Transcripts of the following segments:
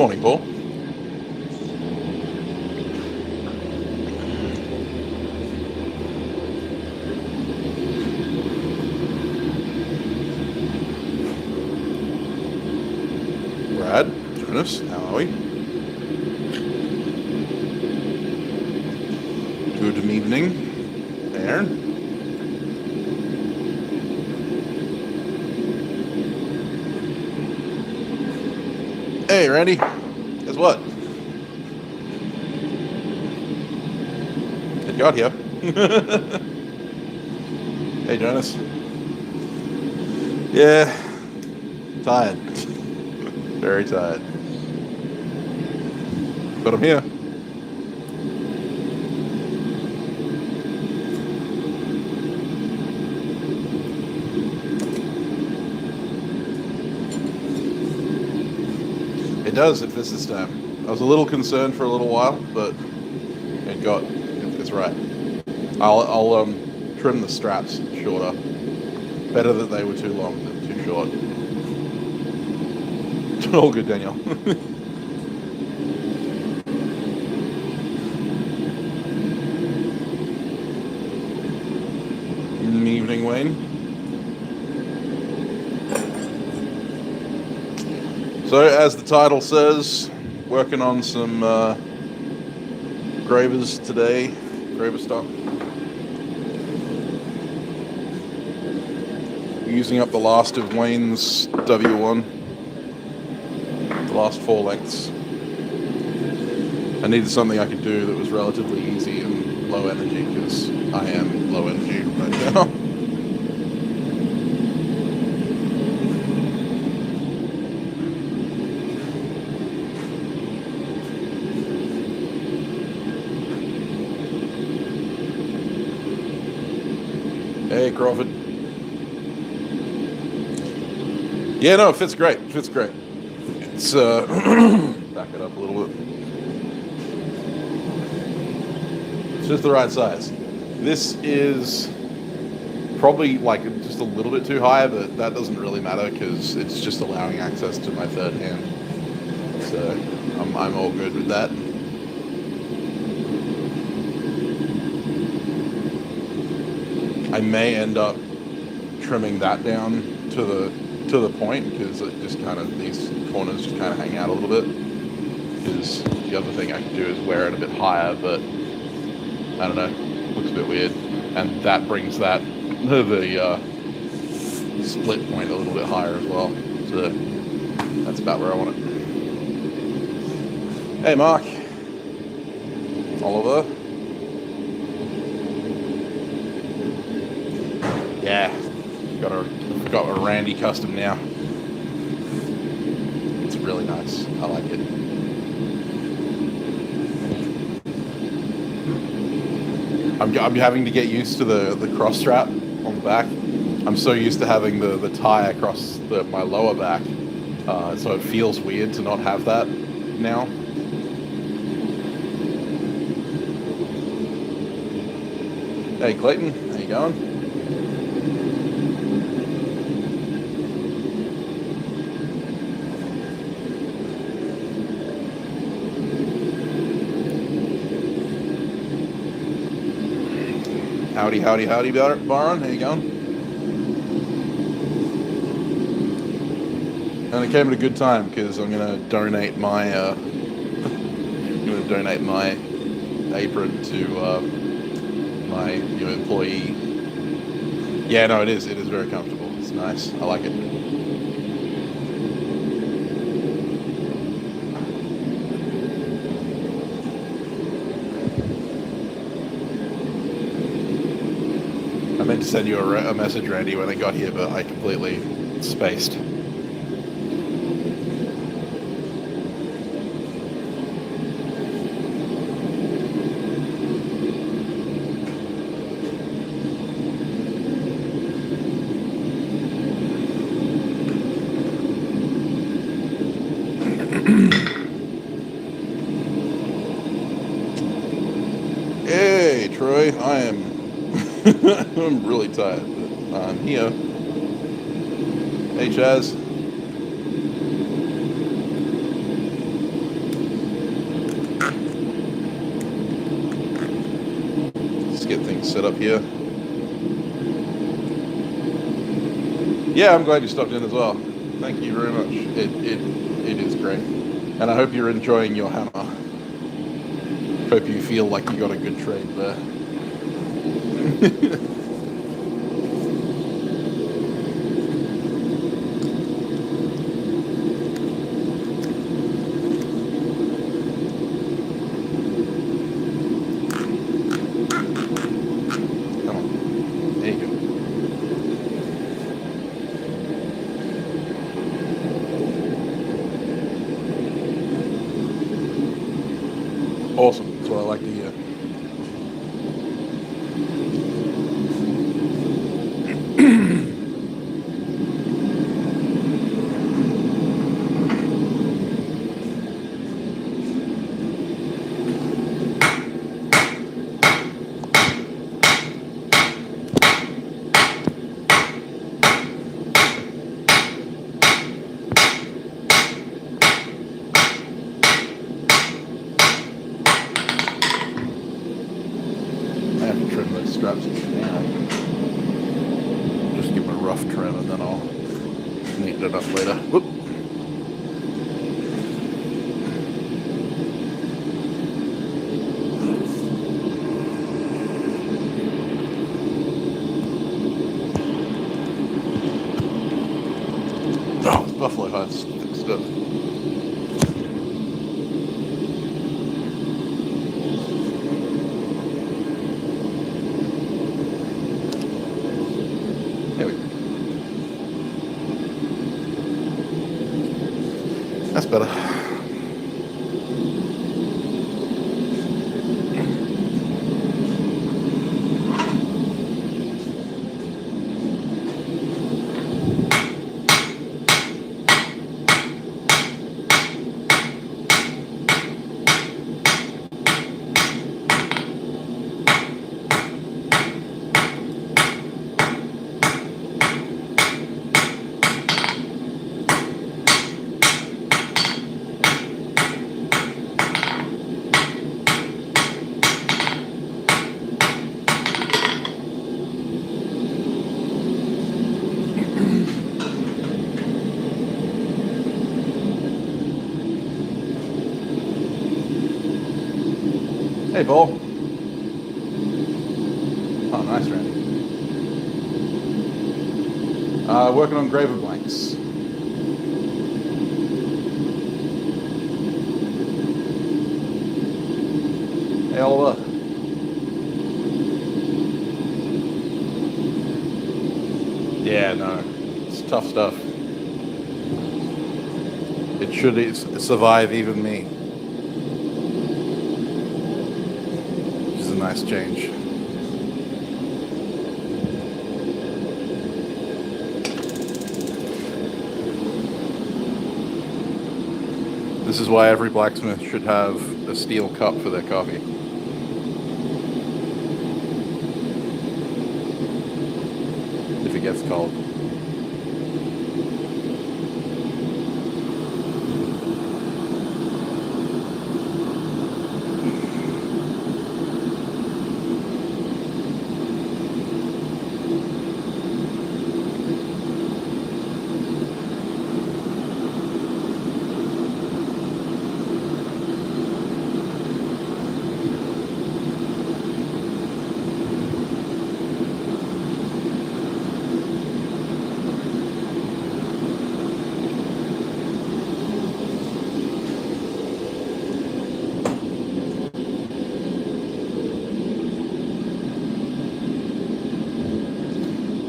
Morning, Paul. Brad, Jonas, how are we? Good evening, Aaron. Hey, Randy. Guess what? It got here. Hey, Jonas. Yeah, tired. Very tired. But I'm here. It does, it fits this time. I was a little concerned for a little while, but it's right. I'll trim the straps shorter. Better that they were too long than too short. All good, Daniel. Evening, Wayne. So, as the title says, working on some gravers today, graver stock. Using up the last of Wayne's W1, the last 4 lengths. I needed something I could do that was relatively easy and low energy, because I am low energy right now. Hey, Crawford. Yeah, no, it fits great. It fits great. It's, back it up a little bit. It's just the right size. This is probably like just a little bit too high, but that doesn't really matter because it's just allowing access to my third hand. So I'm all good with that. I may end up trimming that down to the point because it just kind of, these corners just kind of hang out a little bit. Because the other thing I could do is wear it a bit higher, but I don't know, looks a bit weird. And that brings the split point a little bit higher as well. So that's about where I want it. Hey, Mark. Oliver. Yeah, got a Randy custom now. It's really nice. I like it. I'm having to get used to the cross strap on the back. I'm so used to having the tie across my lower back, so it feels weird to not have that now. Hey, Clayton, how you going? Howdy, Baron. How you going? And it came at a good time because I'm gonna donate my apron to my employee. Yeah, no, it is very comfortable. It's nice. I like it. I meant to send you a message, Randy, when I got here, but I completely spaced. Hey, Troy, I'm really tired, but I'm here. Hey, Chaz. nice setup here. Yeah, I'm glad you stopped in as well. Thank you very much. It is great. And I hope you're enjoying your hammer. Hope you feel like you got a good trade there. Come on. There you go. Awesome. That's what I like to hear. I have to trim those straps now. Just give them a rough trim and then I'll neaten it up later. Whoop. Oh, it's buffalo hides. Thick stuff. There we go. That's better. Hey, Paul. Oh, nice, Randy. Working on graver blanks. Hey, Oliver. Yeah, no, it's tough stuff. It should survive even me. Nice change. This is why every blacksmith should have a steel cup for their coffee. If it gets cold.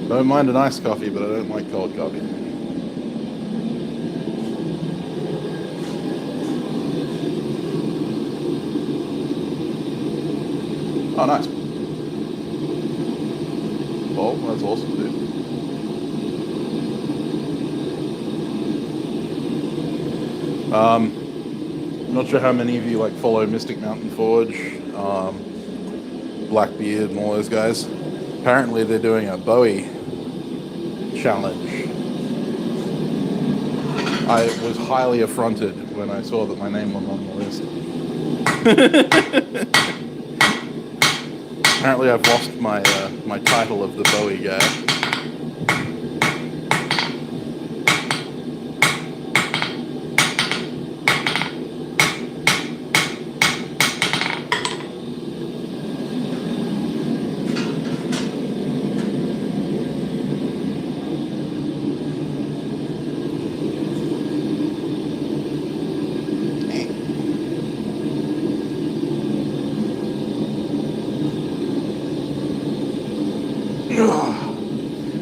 I don't mind an iced coffee, but I don't like cold coffee. Oh, nice. Well, that's awesome, dude. I'm not sure how many of you like follow Mystic Mountain Forge, Blackbeard, and all those guys. Apparently, they're doing a Bowie challenge. I was highly affronted when I saw that my name was on the list. Apparently I've lost my my title of the Bowie guy.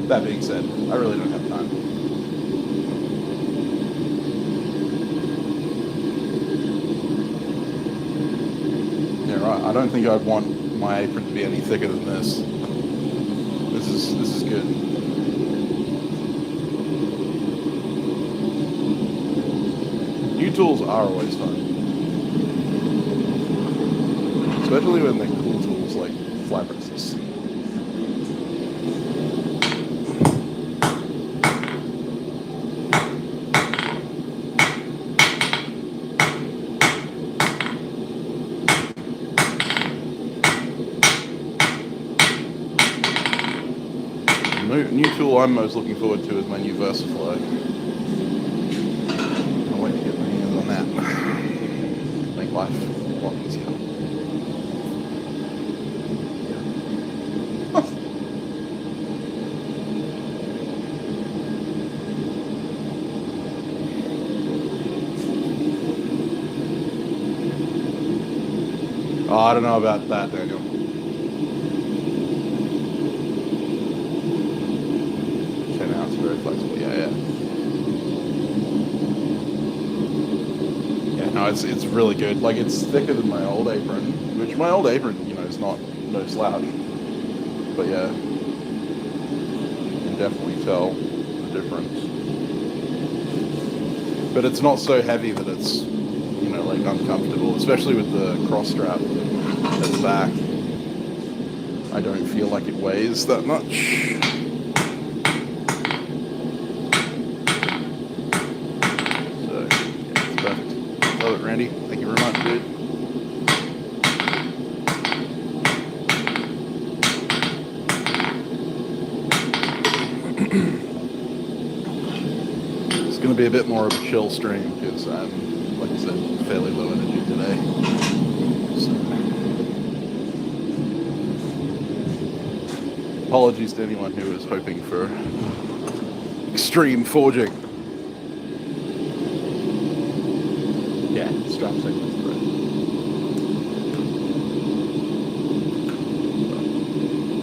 That being said, I really don't have time. Yeah, right. I don't think I'd want my apron to be any thicker than this. This is good. New tools are always fun, especially when they're cool tools like flat presses. New tool I'm most looking forward to is my new VersaFly. Can't wait to get my hands on that. Make life a lot easier. Oh, I don't know about that, Daniel. Very flexible, yeah. Yeah, no, it's really good. Like, it's thicker than my old apron, which my old apron, you know, is no slouch. But yeah, you can definitely tell the difference. But it's not so heavy that it's, you know, like uncomfortable, especially with the cross strap at the back. I don't feel like it weighs that much. Love it, Randy. Thank you very much, dude. It's going to be a bit more of a chill stream because I'm, like I said, fairly low energy today. So, apologies to anyone who is hoping for extreme forging. Strap segment, right?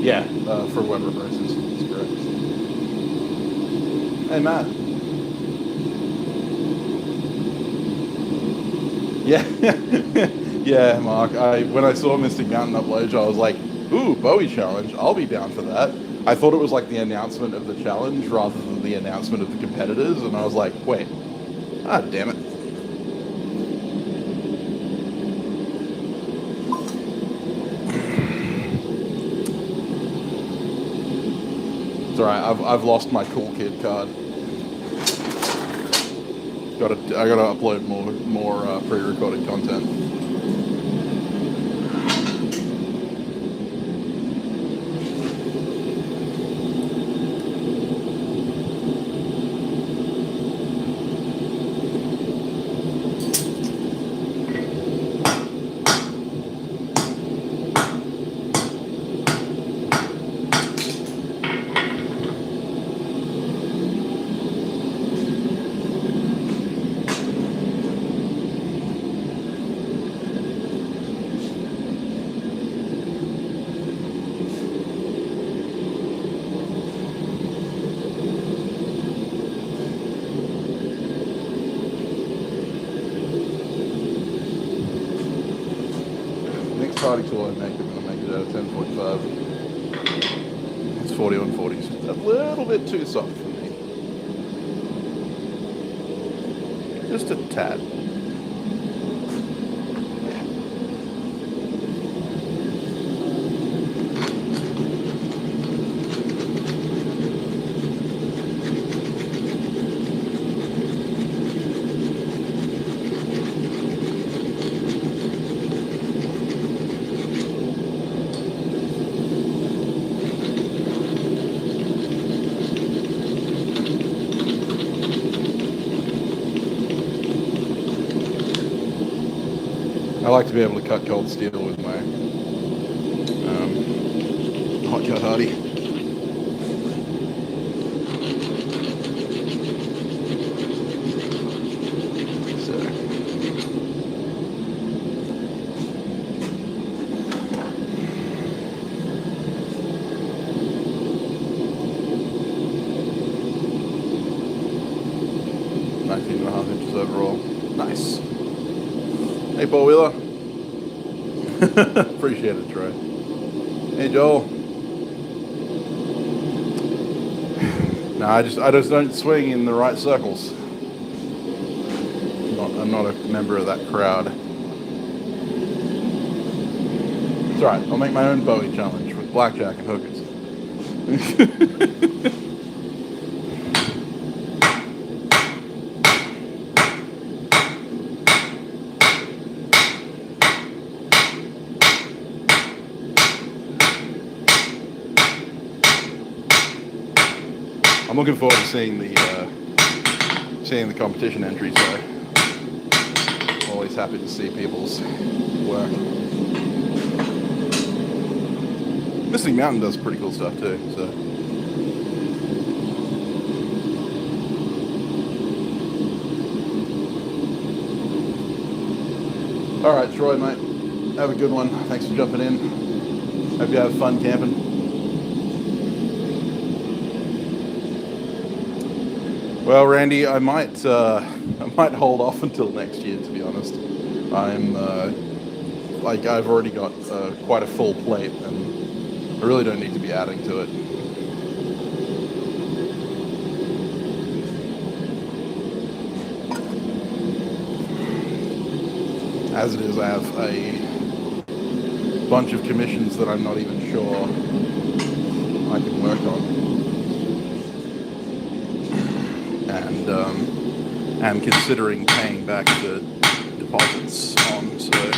Yeah, for Weber braces, that's correct. Hey, Matt. Yeah, yeah, Mark. When I saw Mystic Mountain upload, I was like, ooh, Bowie challenge. I'll be down for that. I thought it was like the announcement of the challenge rather than the announcement of the competitors, and I was like, wait, damn it. It's alright, I've lost my cool kid card. I gotta upload more pre-recorded content. Party tool I make, I'm going to make it out of 10.5. It's 4140s. A little bit too soft for me. Just a tad. like to be able to cut cold steel with my hot cut hardy. So. .5 inches overall. Nice. Hey, Paul Wheeler. Appreciate it, Troy. Hey, Joel. No, I just don't swing in the right circles. I'm not a member of that crowd. It's alright, I'll make my own Bowie challenge with blackjack and hookers. I'm looking forward to seeing the competition entries though. Always happy to see people's work. Missing Mountain does pretty cool stuff too, so. Alright, Troy, mate. Have a good one. Thanks for jumping in. Hope you have fun camping. Well, Randy, I might hold off until next year, to be honest. I'm I've already got quite a full plate, and I really don't need to be adding to it. As it is, I have a bunch of commissions that I'm not even sure I can work on. And am considering paying back the deposits on, so.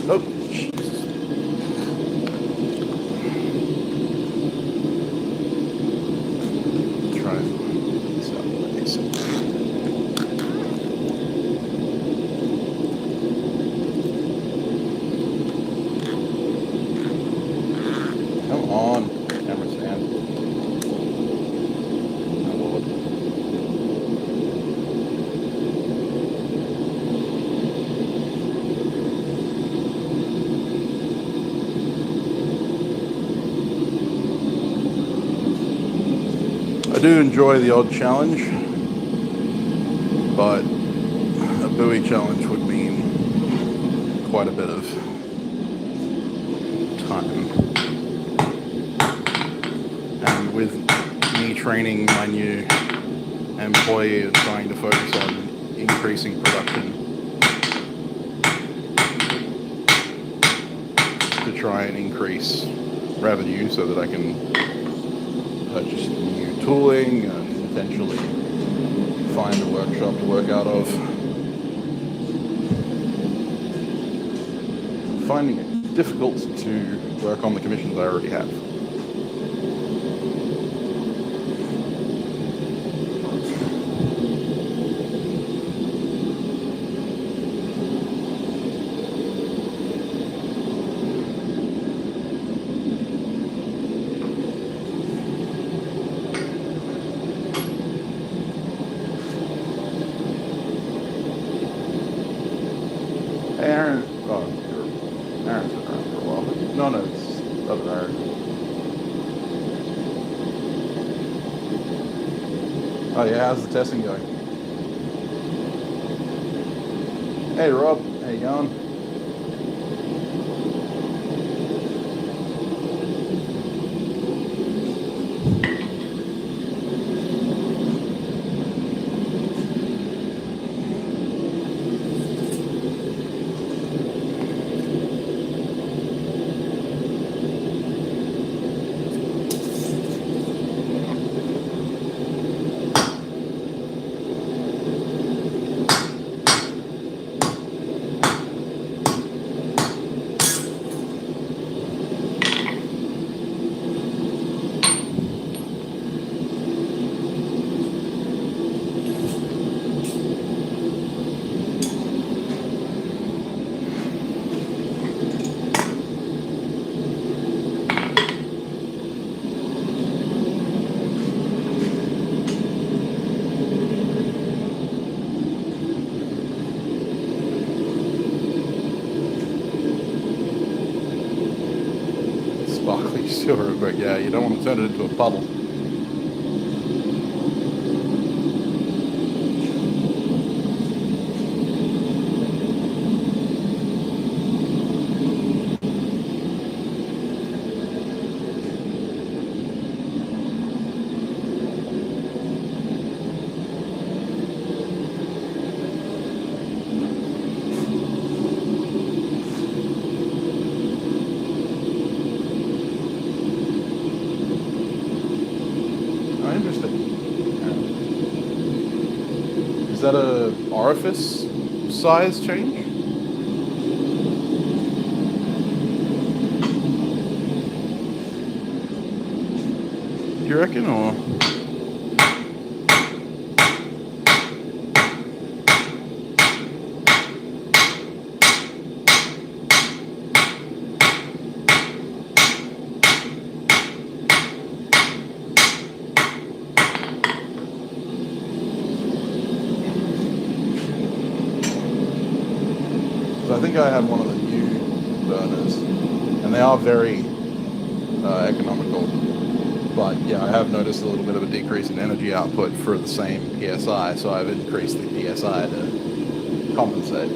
Oh, Jesus. Try and this out nice. Come on, camera stand. Oh, Lord. I do enjoy the odd challenge, but a buoy challenge would mean quite a bit of time. And with me training my new employee and trying to focus on increasing production to try and increase revenue so that I can purchase new tooling and potentially find a workshop to work out of. Finding it difficult to work on the commissions I already have. Aaron, oh, Aaron's been around for a while. No, it's other Aaron. Oh yeah, how's the testing going? Hey Rob, how you going? Yeah, you don't want to turn it into a puddle. Is that a orifice size change? Do you reckon, or? I think I have one of the new burners, and they are very economical. But yeah, I have noticed a little bit of a decrease in energy output for the same PSI, so I've increased the PSI to compensate.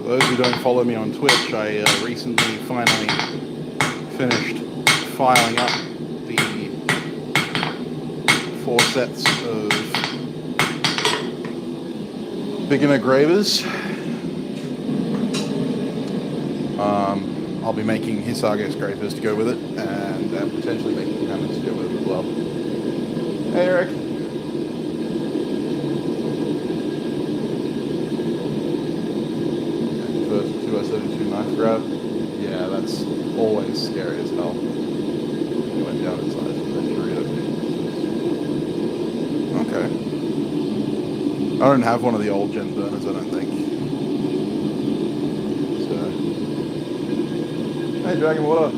For those who don't follow me on Twitch, I recently finally finished filing up the 4 sets of beginner gravers. I'll be making Hisargus gravers to go with it, and potentially making hammers to go with it as well. Hey Eric. First 272 knife grab. Yeah, that's always scary as hell. It went down in size and then okay. I don't have one of the old gen burners, I don't think. So, hey, Dragon Water.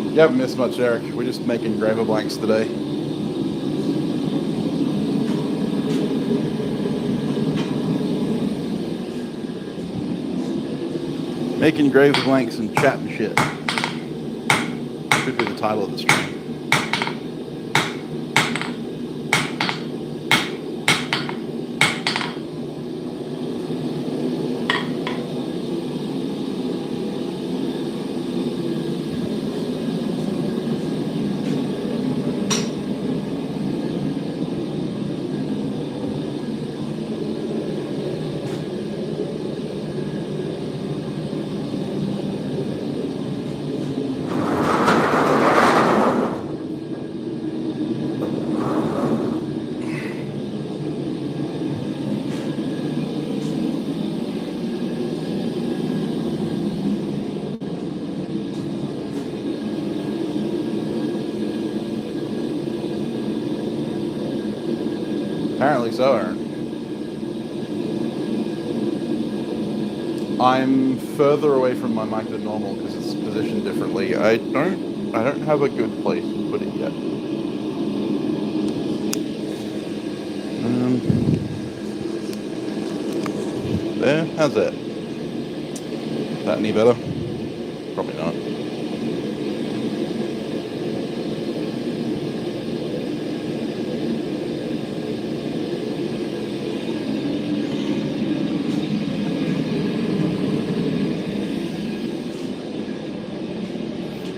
You haven't missed much, Eric. We're just making graver blanks today. Making graver blanks and chatting shit. Should be the title of the stream. Apparently so, Aaron. I'm further away from my mic than normal because it's positioned differently. I don't have a good place to put it yet. There, how's that? Is that any better? Probably not.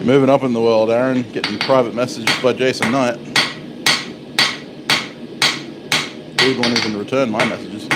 Moving up in the world, Aaron. Getting private messages by Jason Knight. Dude won't even return my messages.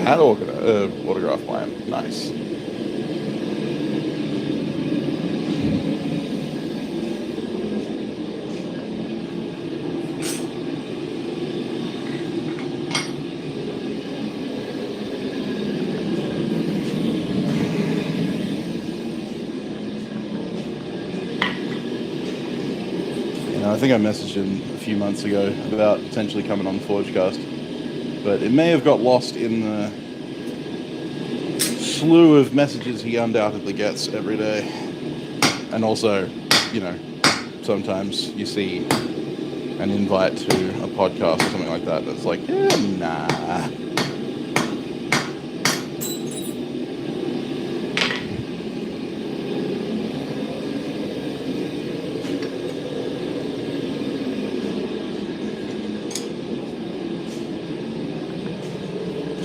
Had autographed by him. Nice. I think I messaged him a few months ago about potentially coming on Forgecast, but it may have got lost in the slew of messages he undoubtedly gets every day. And also, you know, sometimes you see an invite to a podcast or something like that that's like, yeah, nah.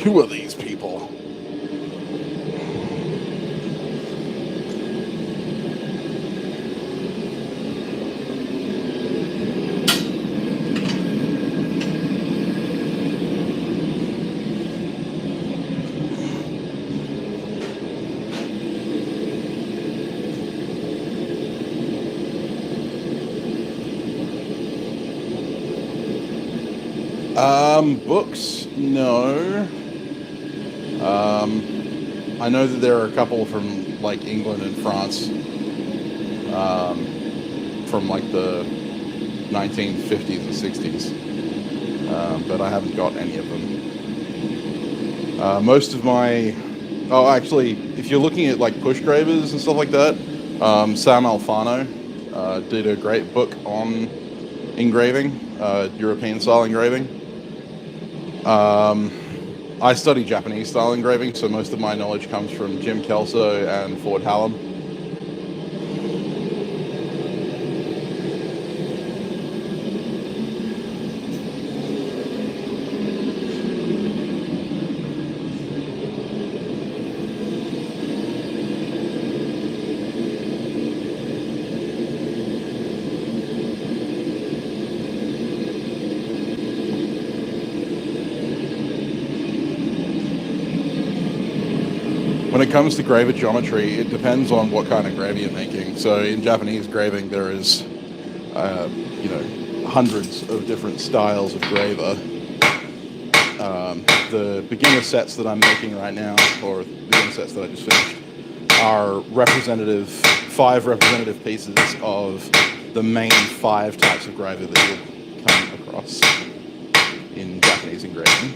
Who are these people? Books? No. I know that there are a couple from like England and France, from like the 1950s and 60s, but I haven't got any of them. Most of my, actually, if you're looking at like push gravers and stuff like that, Sam Alfano did a great book on engraving, European style engraving. I study Japanese style engraving, so most of my knowledge comes from Jim Kelso and Ford Hallam. When it comes to graver geometry, it depends on what kind of graver you're making. So in Japanese graving, there is, hundreds of different styles of graver. The beginner sets that I'm making right now, or the beginner sets that I just finished, are five representative pieces of the main 5 types of graver that you'll come across in Japanese engraving.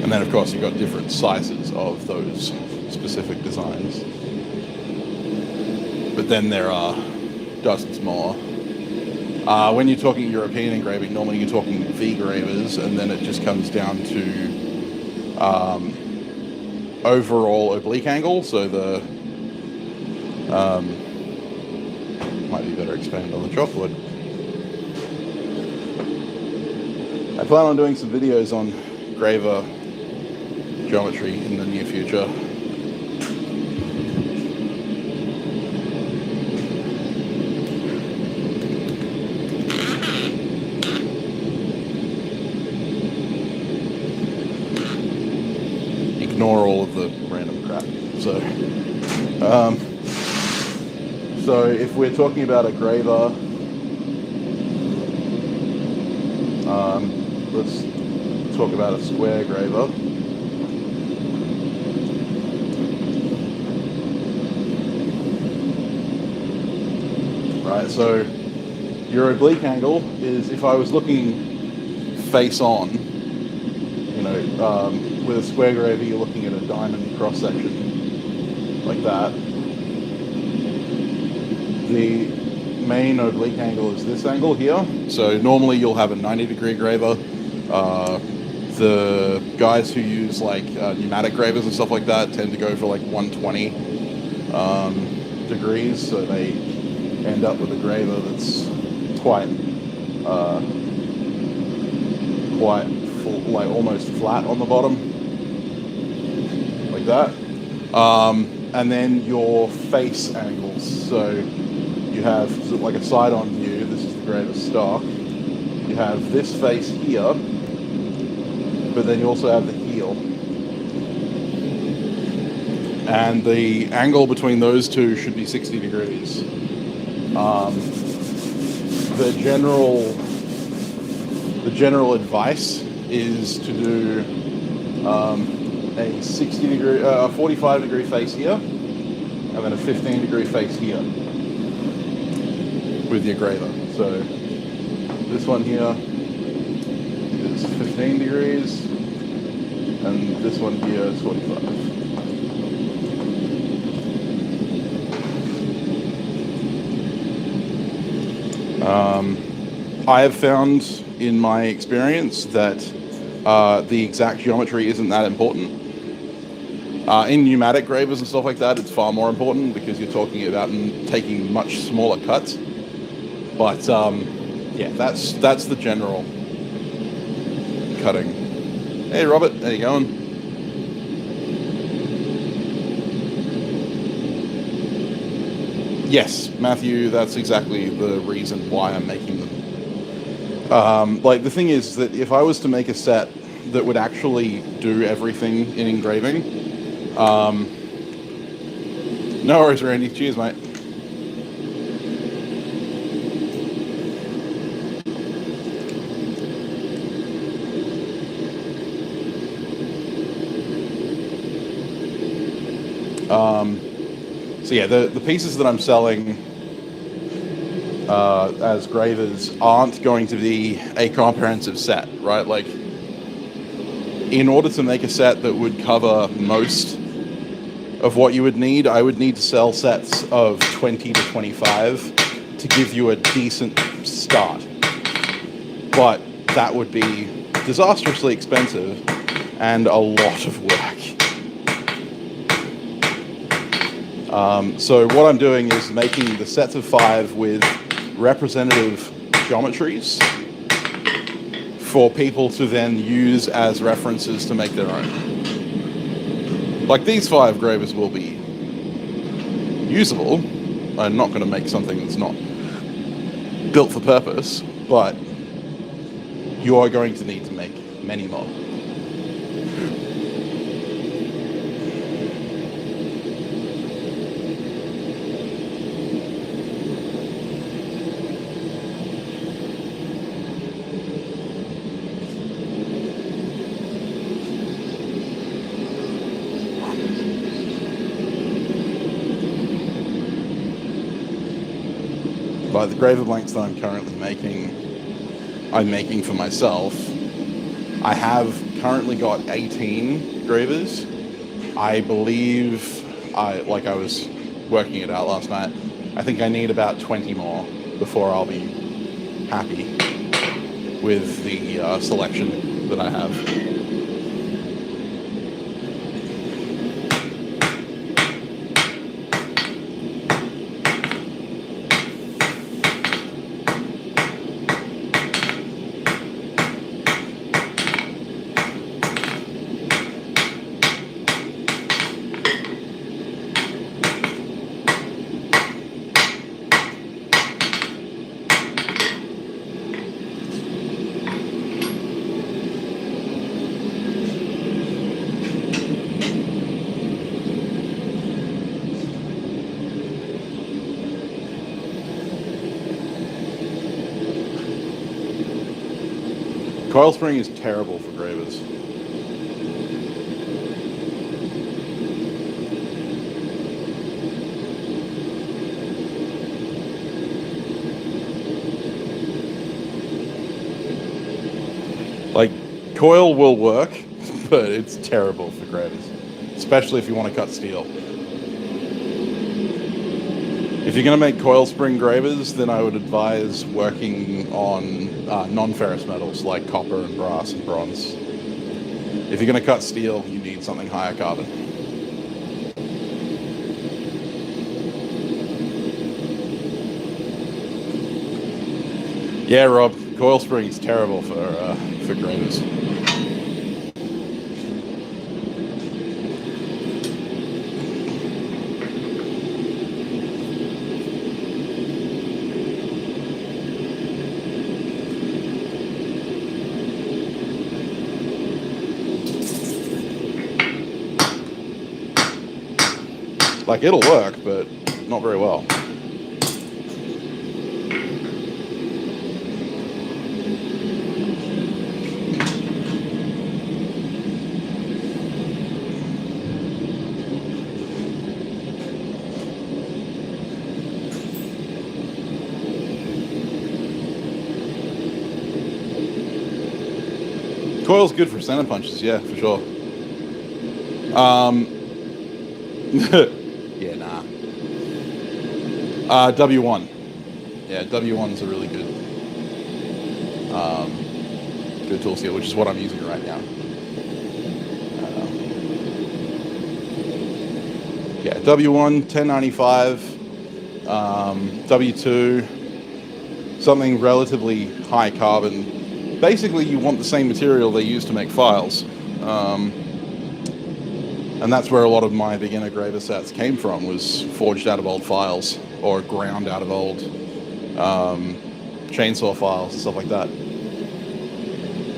And then, of course, you've got different sizes of those specific designs. But then there are dozens more. When you're talking European engraving, normally you're talking V-gravers, and then it just comes down to overall oblique angle. So the might be better expanded on the chalkboard. I plan on doing some videos on graver geometry in the near future. Ignore all of the random crap. So if we're talking about a graver, let's talk about a square graver. right? So your oblique angle is, if I was looking face on, you know, with a square graver, you're looking at a diamond cross section like that. The main oblique angle is this angle here. So normally you'll have a 90-degree graver. The guys who use like pneumatic gravers and stuff like that tend to go for like 120 degrees, so they end up with a graver that's quite full, like almost flat on the bottom, like that. And then your face angles. So you have like a side-on view. This is the graver stock. You have this face here, but then you also have the heel. And the angle between those two should be 60 degrees. The general advice is to do a 60-degree, 45-degree face here, and then a 15-degree face here with your graver. So this one here is 15 degrees, and this one here is 45. I have found in my experience that the exact geometry isn't that important. In pneumatic gravers and stuff like that, it's far more important because you're talking about taking much smaller cuts. But yeah, that's the general cutting. Hey Robert, how you going? Yes, Matthew, that's exactly the reason why I'm making them. Like, the thing is that if I was to make a set that would actually do everything in engraving, no worries, Randy. Cheers, mate. So yeah, the pieces that I'm selling as gravers aren't going to be a comprehensive set, right? Like, in order to make a set that would cover most of what you would need, I would need to sell sets of 20 to 25 to give you a decent start. But that would be disastrously expensive and a lot of work. So what I'm doing is making the sets of 5 with representative geometries for people to then use as references to make their own. Like, these 5 gravers will be usable. I'm not going to make something that's not built for purpose, but you are going to need to make many more. By the graver blanks that I'm currently making, I'm making for myself. I have currently got 18 gravers. I believe, I was working it out last night, I think I need about 20 more before I'll be happy with the selection that I have. Coil spring is terrible for gravers. Like, coil will work, but it's terrible for graders, especially if you want to cut steel. If you're going to make coil spring gravers, then I would advise working on non-ferrous metals like copper and brass and bronze. If you're going to cut steel, you need something higher carbon. Yeah, Rob, coil spring is terrible for graders. Like, it'll work, but not very well. Coil's good for center punches, yeah, for sure. Yeah, nah. W1. Yeah, W1's a really good good tool steel, which is what I'm using right now. Yeah, W1, 1095, W2, something relatively high carbon. Basically, you want the same material they use to make files. And that's where a lot of my beginner graver sets came from, was forged out of old files or ground out of old chainsaw files and stuff like that.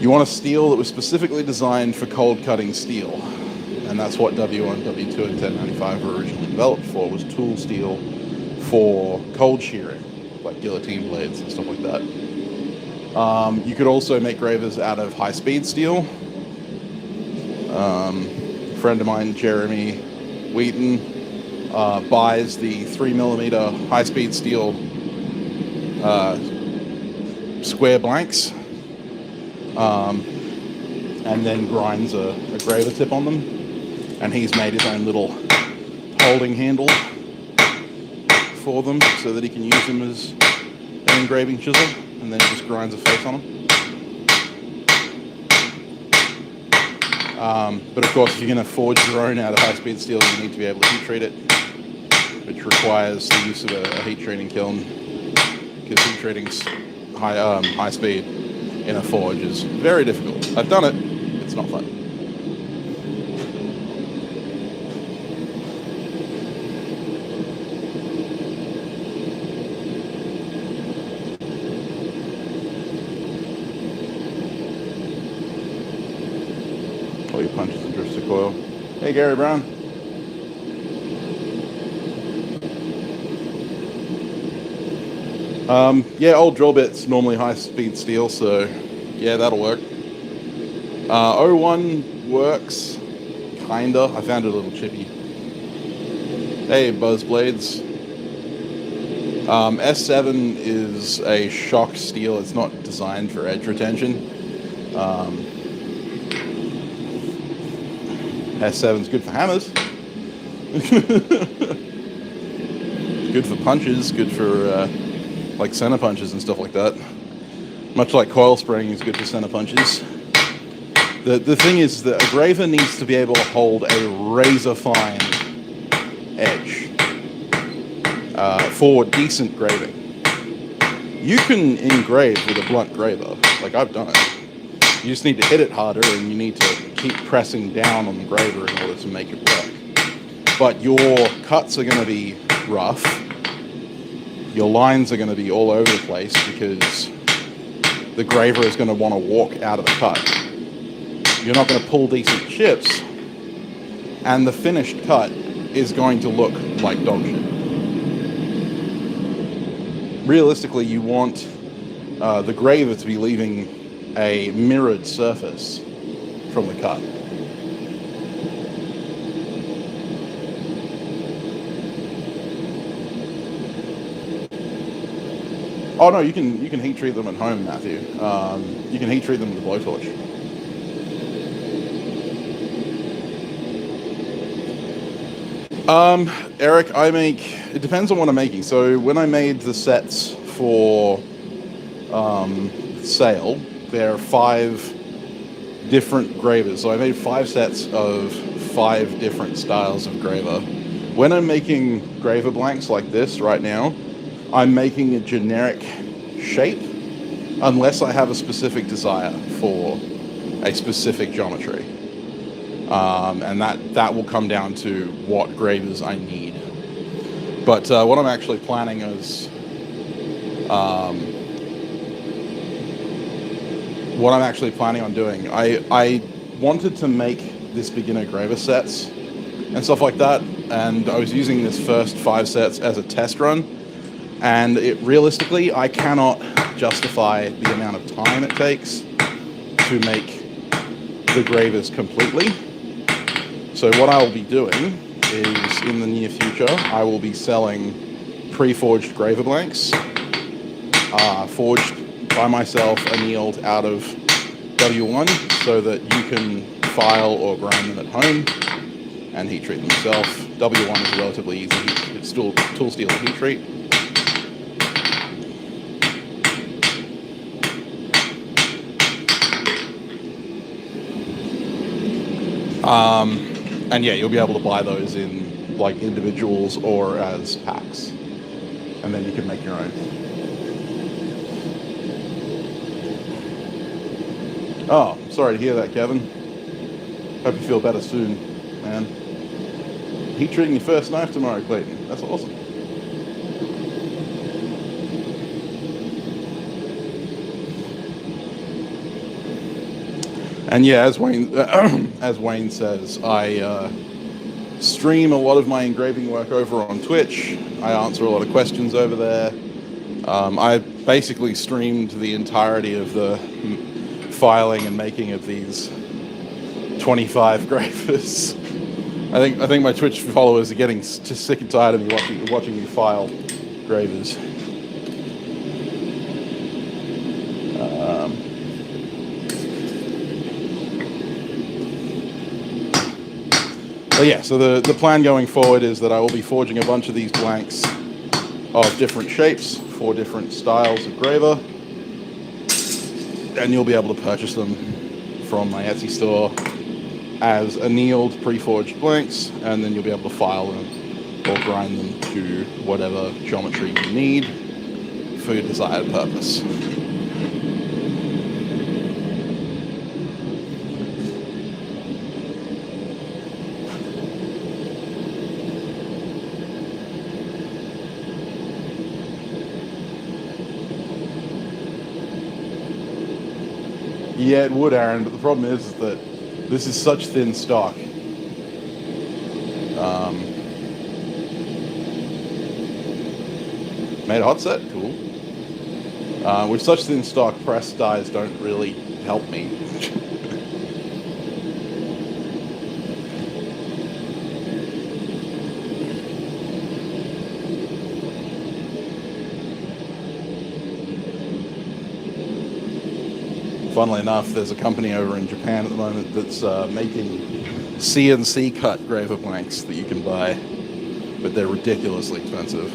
You want a steel that was specifically designed for cold cutting steel. And that's what W1, W2, and 1095 were originally developed for, was tool steel for cold shearing, like guillotine blades and stuff like that. You could also make gravers out of high-speed steel. A friend of mine, Jeremy Wheaton, buys the 3mm high-speed steel square blanks, and then grinds a graver tip on them. And he's made his own little holding handle for them so that he can use them as an engraving chisel, and then he just grinds a face on them. But of course, if you're going to forge your own out of high-speed steel, you need to be able to heat treat it, which requires the use of a heat treating kiln, because heat treating's high speed in a forge is very difficult. I've done it, it's not fun. All your punches and drifts of coil. Hey, Gary Brown. Yeah, old drill bits, normally high-speed steel, so yeah, that'll work. 01 works, kinda. I found it a little chippy. Hey, Buzz Blades. S7 is a shock steel. It's not designed for edge retention. S7's good for hammers. Good for punches, good for like center punches and stuff like that. Much like coil spring is good for center punches. The thing is that a graver needs to be able to hold a razor fine edge for decent graving. You can engrave with a blunt graver, like I've done it. You just need to hit it harder, and you need to keep pressing down on the graver in order to make it work. But your cuts are going to be rough. Your lines are going to be all over the place because the graver is going to want to walk out of the cut. You're not going to pull decent chips, and the finished cut is going to look like dog shit. Realistically, you want the graver to be leaving a mirrored surface from the cut. Oh no, you can heat treat them at home, Matthew. You can heat treat them with a blowtorch. Eric, it depends on what I'm making. So when I made the sets for sale, there are 5 different gravers. So I made 5 sets of 5 different styles of graver. When I'm making graver blanks like this right now, I'm making a generic shape unless I have a specific desire for a specific geometry. And that will come down to what gravers I need. But what I'm actually planning is, what I'm actually planning on doing, I wanted to make this beginner graver sets and stuff like that, and I was using this first 5 sets as a test run, and realistically, I cannot justify the amount of time it takes to make the gravers completely. So what I will be doing is, in the near future, I will be selling pre-forged graver blanks, forged by myself, annealed out of W1, so that you can file or grind them at home and heat treat them yourself. W1 is relatively easy. It's still tool steel heat treat. And yeah, you'll be able to buy those in like individuals or as packs, and then you can make your own. Oh, sorry to hear that, Kevin. Hope you feel better soon, man. Heat treating your first knife tomorrow, Clayton. That's awesome. And yeah, as Wayne says, I stream a lot of my engraving work over on Twitch. I answer a lot of questions over there. I basically streamed the entirety of the filing and making of these 25 gravers. I think my Twitch followers are getting just sick and tired of me watching me file gravers. But yeah, so the plan going forward is that I will be forging a bunch of these blanks of different shapes for different styles of graver, and you'll be able to purchase them from my Etsy store as annealed pre-forged blanks, and then you'll be able to file them or grind them to whatever geometry you need for your desired purpose. Yeah, it would, Aaron, but the problem is that this is such thin stock. Made a hot set? Cool. With such thin stock, pressed dies don't really help me. Funnily enough, there's a company over in Japan at the moment that's making CNC cut graver blanks that you can buy, but they're ridiculously expensive.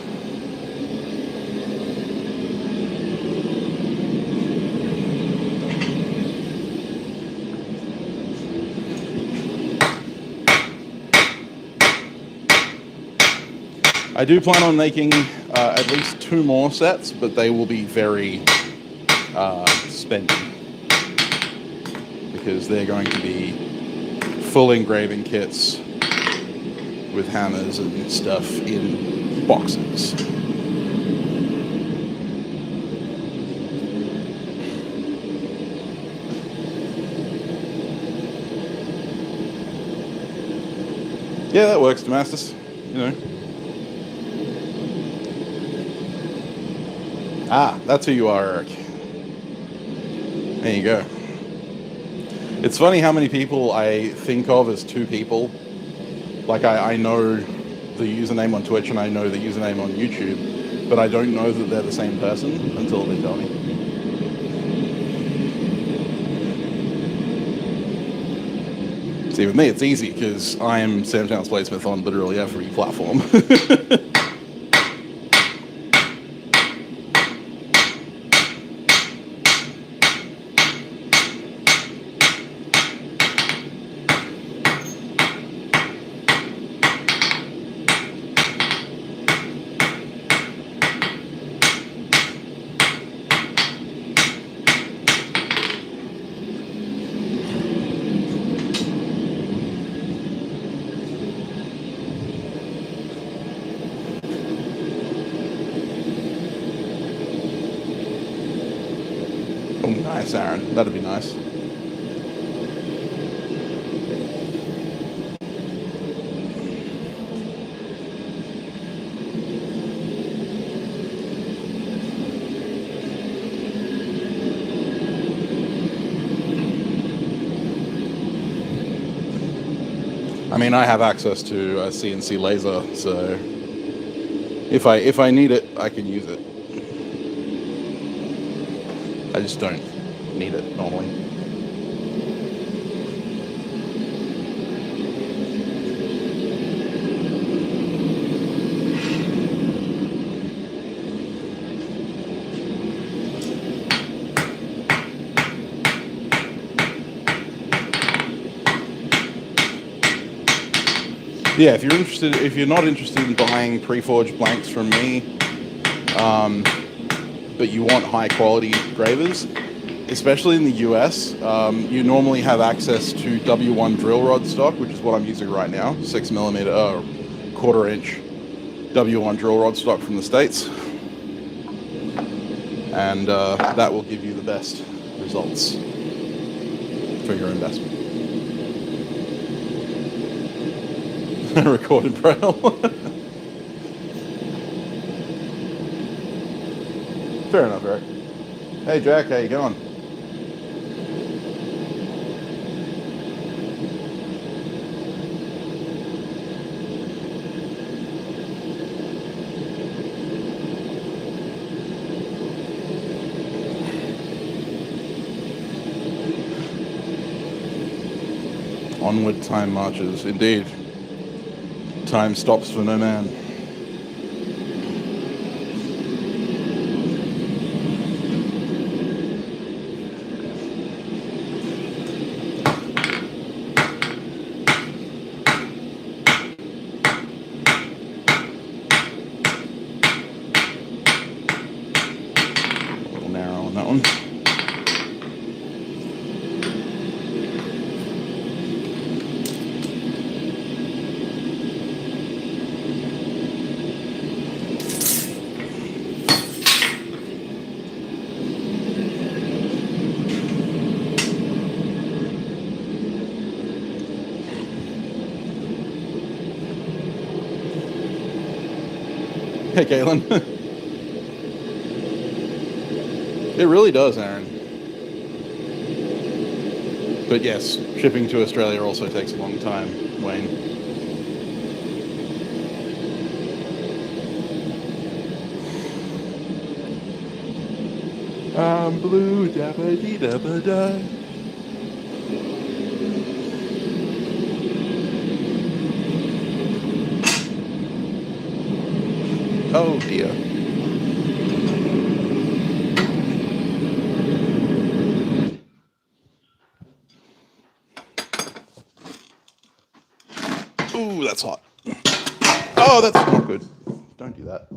I do plan on making at least 2 more sets, but they will be very spendy, because they're going to be full engraving kits with hammers and stuff in boxes. Yeah, that works, Damascus. You know. Ah, that's who you are, Eric. There you go. It's funny how many people I think of as 2 people. Like, I know the username on Twitch and I know the username on YouTube, but I don't know that they're the same person until they tell me. See, with me, it's easy because I am Sam Towns Bladesmith on literally every platform. Oh, nice, Aaron. That'd be nice. I mean, I have access to a CNC laser, so if I need it, I can use it. I just don't need it normally. Yeah, if you're not interested in buying pre-forged blanks from me, but you want high quality gravers, especially in the US, you normally have access to W1 drill rod stock, which is what I'm using right now, 6mm, quarter inch W1 drill rod stock from the States. And that will give you the best results for your investment. Record in Braille. Fair enough, Eric. Hey Jack, how you going? Onward time marches, indeed. Time stops for no man. A little narrow on that one. Hey, Caitlin. It really does, Aaron. But yes, shipping to Australia also takes a long time, Wayne. I'm blue, dabba dee dabba da. Oh dear. Ooh, that's hot. Oh, that's not good. Don't do that.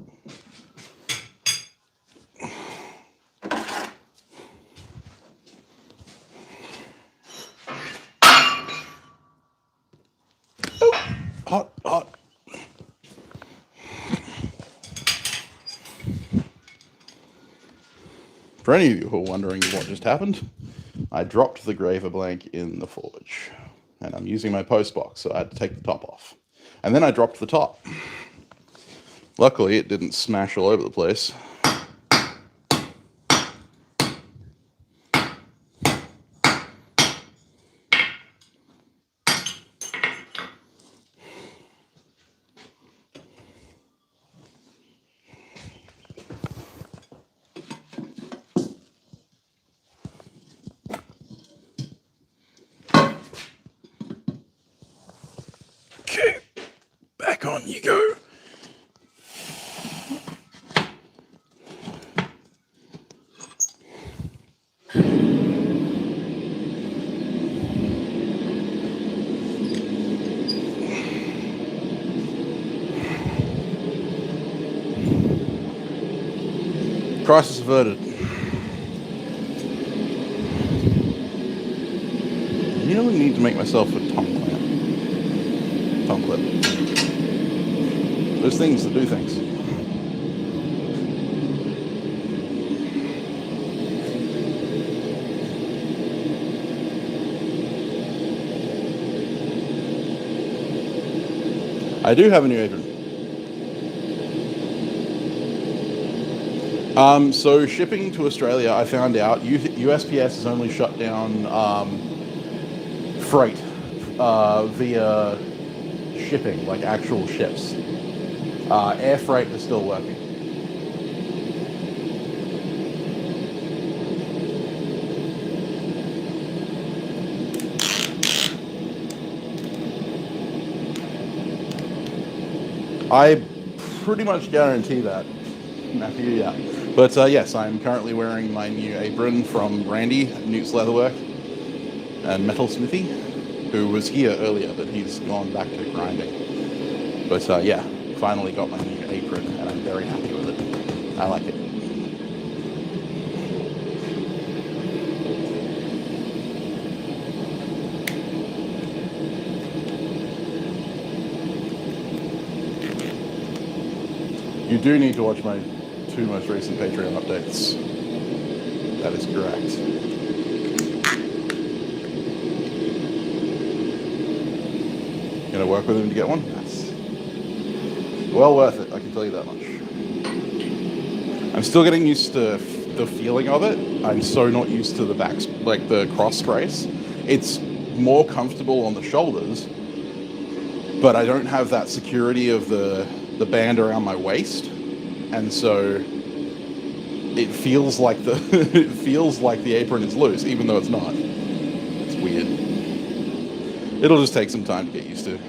Oh, hot, hot. For any of you who are wondering what just happened, I dropped the graver blank in the forge. And I'm using my post box, so I had to take the top off. And then I dropped the top. Luckily, it didn't smash all over the place. on you go. Crisis averted. I really need to make myself a tongue clip. There's things that do things. I do have a new apron. So shipping to Australia, I found out USPS has only shut down freight via shipping, like actual ships. Air freight is still working. I pretty much guarantee that, Matthew, yeah. But yes, I'm currently wearing my new apron from Randy, Newt's Leatherwork and Metal Smithy, who was here earlier, but he's gone back to grinding. But yeah, finally got my new apron, and I'm very happy with it. I like it. You do need to watch my 2 most recent Patreon updates. That is correct. Gonna work with him to get one? Yes. Well worth it, I can tell you that much. I'm still getting used to the feeling of it. I'm so not used to the back, like the cross brace. It's more comfortable on the shoulders, but I don't have that security of the band around my waist, and so it feels like the apron is loose, even though it's not. It's weird. It'll just take some time to get used to.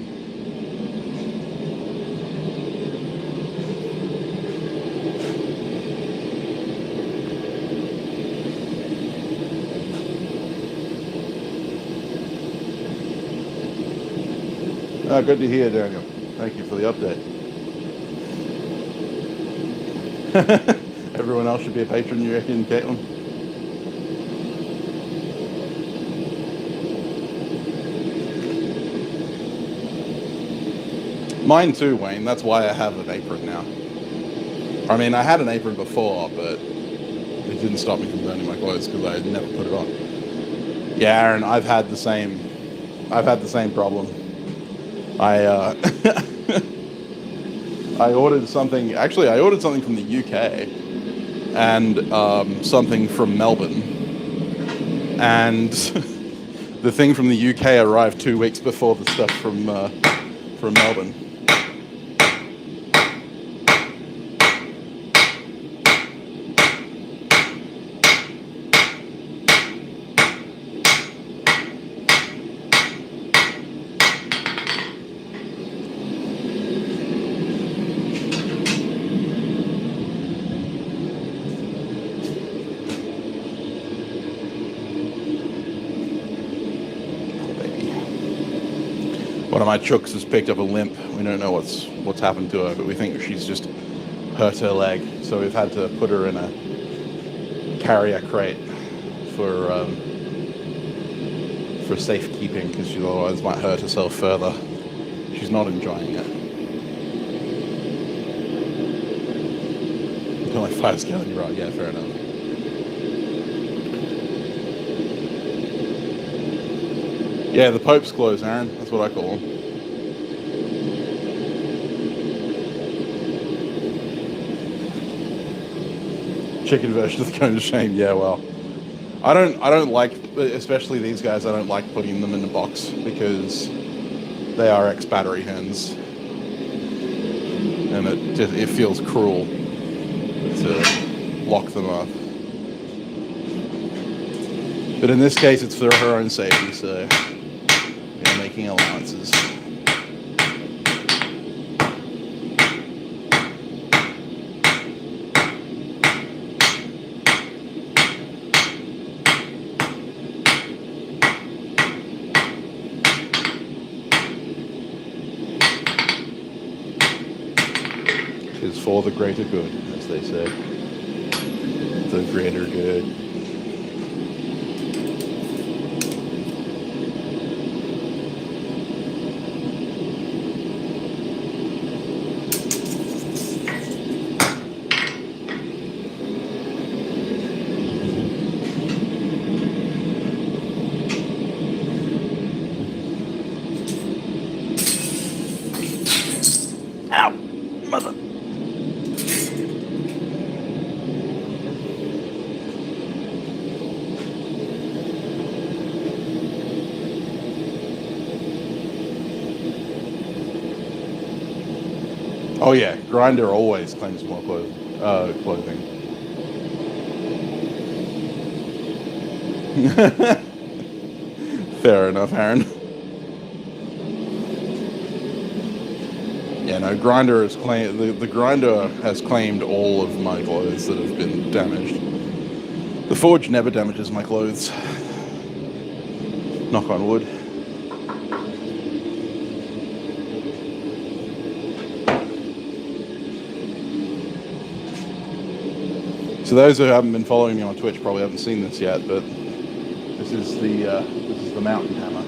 Good to hear, Daniel. Thank you for the update. Everyone else should be a patron, you reckon, Caitlin? Mine too, Wayne. That's why I have an apron now. I mean, I had an apron before, but it didn't stop me from burning my clothes because I never put it on. Yeah, Aaron, I've had the same problem. I ordered something. Actually, I ordered something from the UK and something from Melbourne, and the thing from the UK arrived 2 weeks before the stuff from Melbourne. One of my chooks has picked up a limp. We don't know what's happened to her, but we think she's just hurt her leg. So we've had to put her in a carrier crate for safekeeping, because she otherwise might hurt herself further. She's not enjoying it. You're like 5 scale, you're right. Yeah, fair enough. Yeah, the Pope's clothes, Aaron. That's what I call them. Chicken version of the cone of shame. Yeah, well, I don't like, especially these guys. I don't like putting them in the box because they are ex-battery hens, and it feels cruel to lock them up. But in this case, it's for her own safety, so we're making allowances. for the greater good, as they say. The greater good. Ow! Mother! Oh yeah, Grinder always claims more clothing. Fair enough, Aaron. Yeah, no, Grinder has claimed the Grinder has claimed all of my clothes that have been damaged. The Forge never damages my clothes. Knock on wood. So those who haven't been following me on Twitch probably haven't seen this yet, but this is the mountain hammer.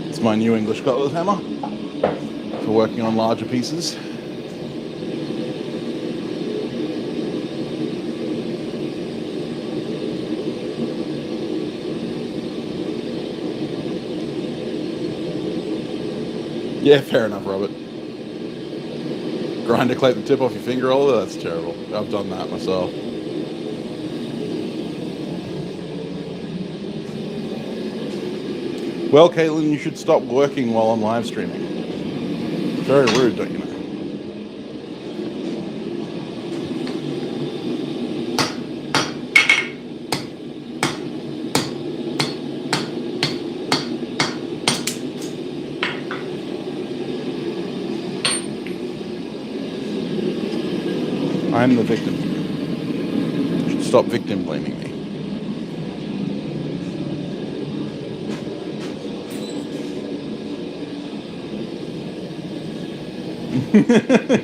It's my new English cutler's hammer for working on larger pieces. Yeah, fair enough, Robert. Grinder clip the tip off your finger roller? That's terrible. I've done that myself. Well, Caitlin, you should stop working while I'm live streaming. Very rude, don't you know? I'm the victim. You should stop victim blaming me.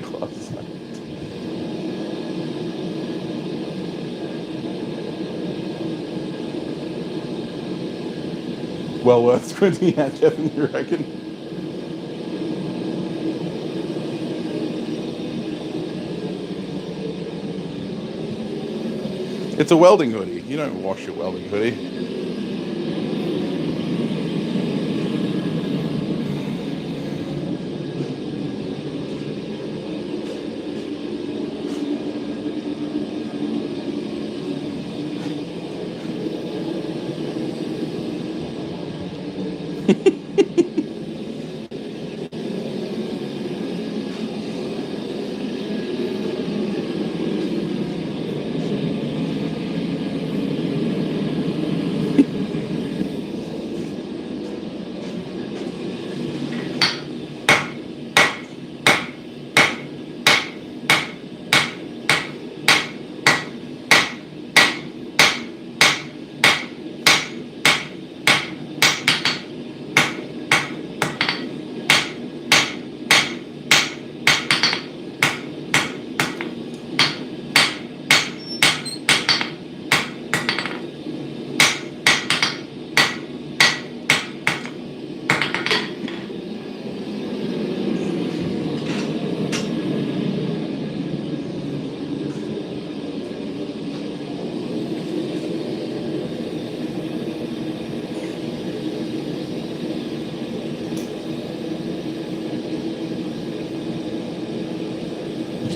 Close. Well worth squinting at, Kevin, you reckon? It's a welding hoodie. You don't wash your welding hoodie.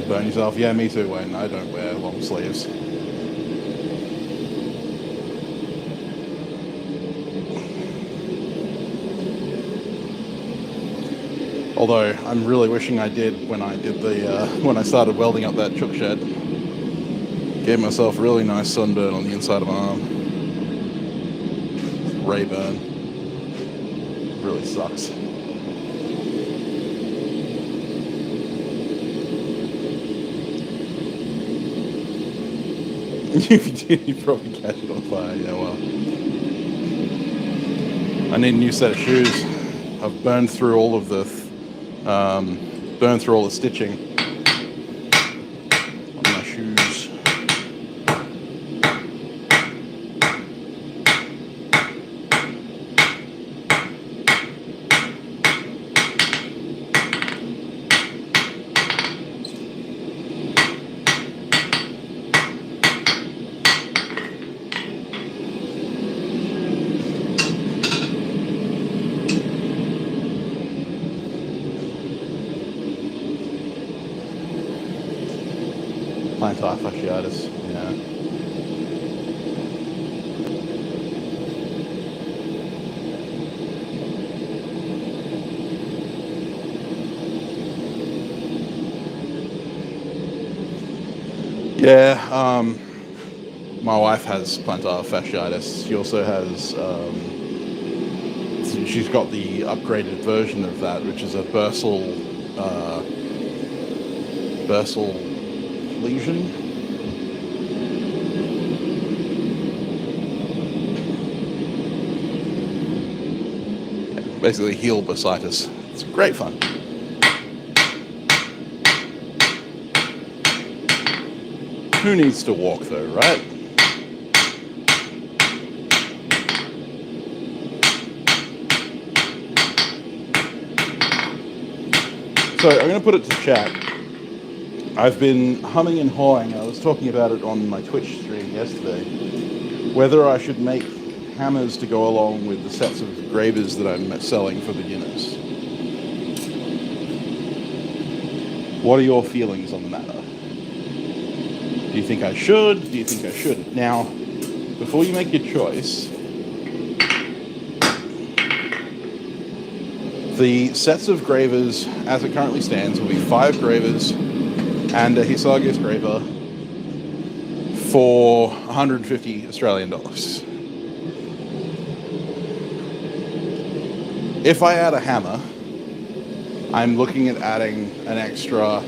Burn yourself. Yeah, me too, Wayne. I don't wear long sleeves. Although I'm really wishing I did when I started welding up that chook shed. Gave myself a really nice sunburn on the inside of my arm. Ray burn. Really sucks. If you did, you'd probably catch it on fire. Yeah, well. I need a new set of shoes. I've burned through all of the stitching on my shoes. Plantar fasciitis, yeah. Yeah, my wife has plantar fasciitis. She also has, she's got the upgraded version of that, which is a bursal lesion. Basically heel bursitis. It's great fun. Who needs to walk though, right? So I'm going to put it to chat. I've been humming and hawing. I was talking about it on my Twitch stream yesterday. Whether I should make hammers to go along with the sets of gravers that I'm selling for beginners. What are your feelings on the matter? Do you think I should? Do you think I shouldn't? Now, before you make your choice, the sets of gravers, as it currently stands, will be 5 gravers and a Hisagius graver for 150 Australian dollars. If I add a hammer, I'm looking at adding an extra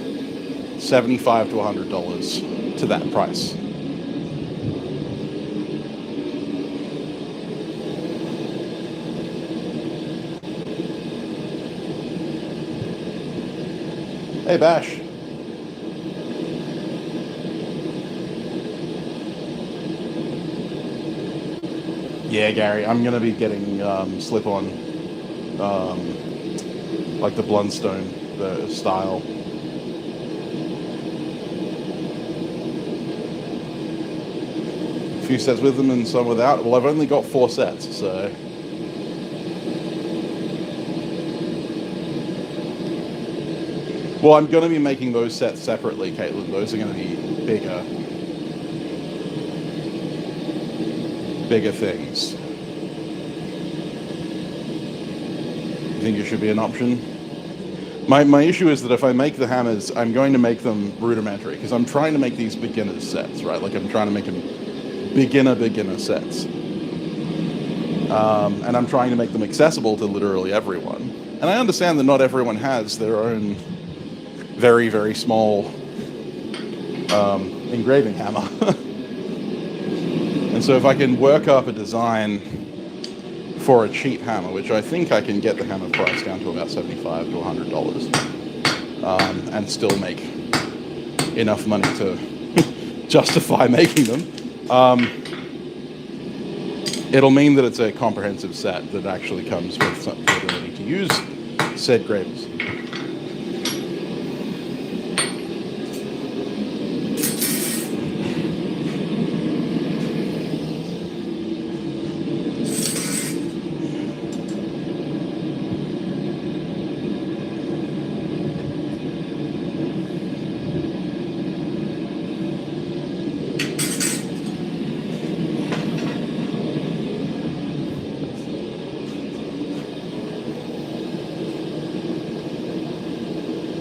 $75 to $100 to that price. Hey, Bash. Yeah, Gary, I'm going to be getting slip-on, like the Blundstone, the style. A few sets with them and some without. Well, I've only got 4 sets, so... Well, I'm going to be making those sets separately, Caitlin. Those are going to be bigger things. You think it should be an option? My issue is that if I make the hammers, I'm going to make them rudimentary, because I'm trying to make these beginner sets, right? Like, I'm trying to make them beginner sets. And I'm trying to make them accessible to literally everyone. And I understand that not everyone has their own very, very small engraving hammer. And so if I can work up a design for a cheap hammer, which I think I can get the hammer price down to about $75 to $100, and still make enough money to justify making them, it'll mean that it's a comprehensive set that actually comes with some ability to use said gravers.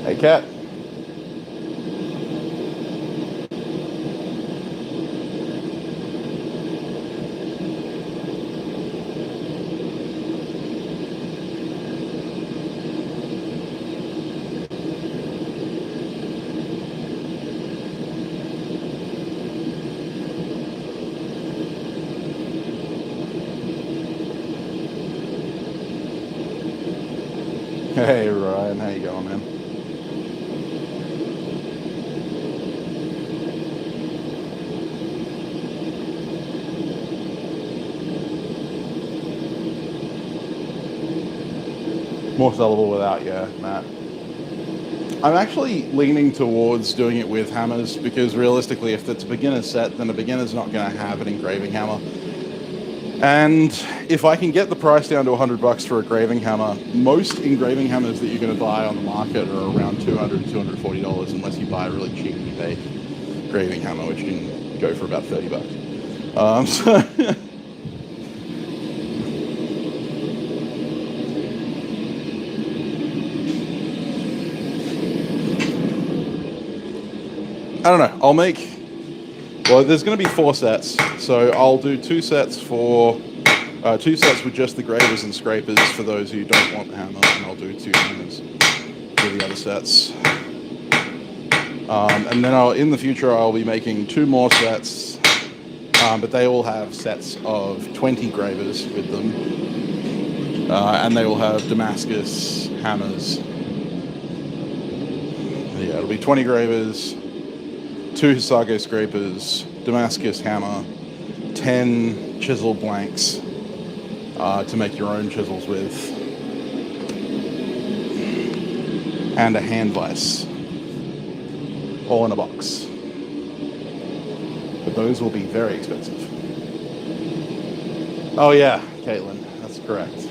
Hey, Cat. Hey Ryan, how you going, man? More sellable without, yeah, Matt. I'm actually leaning towards doing it with hammers because realistically, if it's a beginner set, then a beginner's not going to have an engraving hammer. And if I can get the price down to $100 for a graving hammer, most engraving hammers that you're going to buy on the market are around $200, $240 unless you buy a really cheap eBay graving hammer, which can go for about $30. So I don't know. I'll make, well, there's going to be 4 sets, so I'll do 2 sets for 2 sets with just the gravers and scrapers for those who don't want the hammer, and I'll do 2 hammers for the other sets. And then in the future I'll be making 2 more sets, but they all have sets of 20 gravers with them, and they will have Damascus hammers. Yeah, it'll be 20 gravers, 2 Hisago scrapers, Damascus hammer, 10 chisel blanks to make your own chisels with, and a hand vise, all in a box. But those will be very expensive. Oh yeah, Caitlin, that's correct.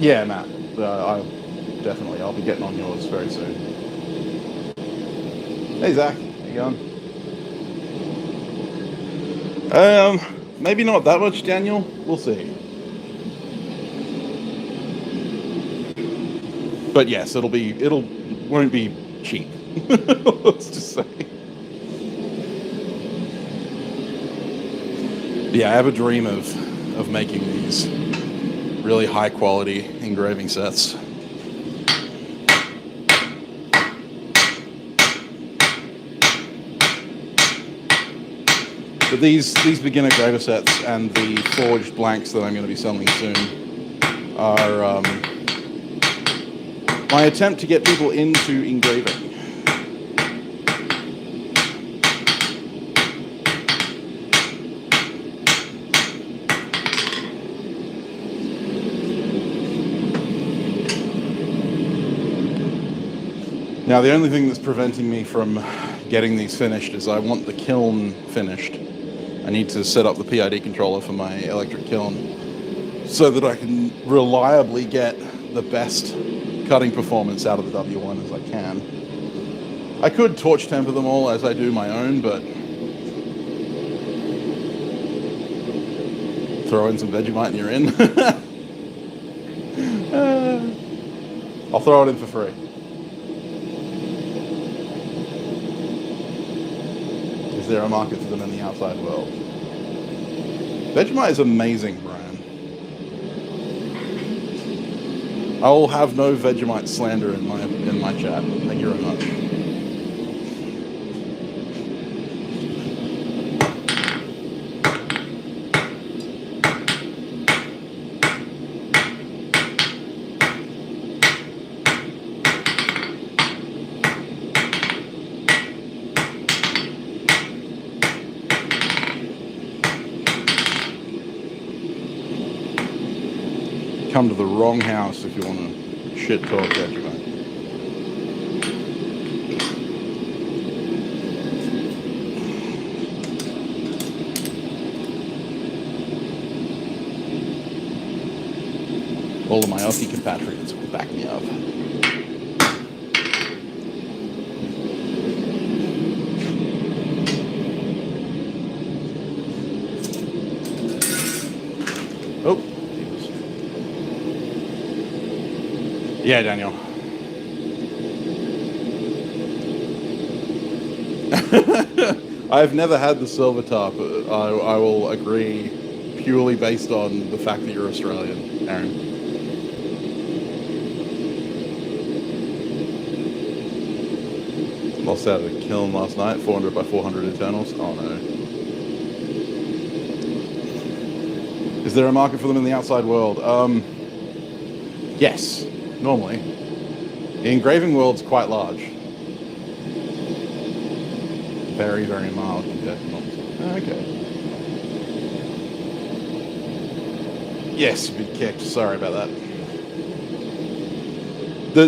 Yeah, Matt. I'll be getting on yours very soon. Hey Zach, how you going? Maybe not that much, Daniel. We'll see. But yes, won't be cheap. Let's just say. Yeah, I have a dream of making these really high quality engraving sets. But these beginner graver sets and the forged blanks that I'm going to be selling soon are my attempt to get people into engraving. Now, the only thing that's preventing me from getting these finished is I want the kiln finished. I need to set up the PID controller for my electric kiln so that I can reliably get the best cutting performance out of the W1 as I can. I could torch temper them all as I do my own, but throw in some Vegemite and you're in. I'll throw it in for free. Is there a market for them in the outside world? Vegemite is amazing, Brian. I will have no Vegemite slander in my chat. Thank you very much. Come to the wrong house if you want to shit talk Vegemite. All of my Aussie compatriots will back me up. Oh. Yeah, Daniel. I've never had the silver top. I will agree purely based on the fact that you're Australian, Aaron. Lost out of a kiln last night, 400 by 400 internals. Oh no. Is there a market for them in the outside world? Yes, normally. The engraving world's quite large. Very, very mild compared to normal. Okay. Yes, been kicked. Sorry about that.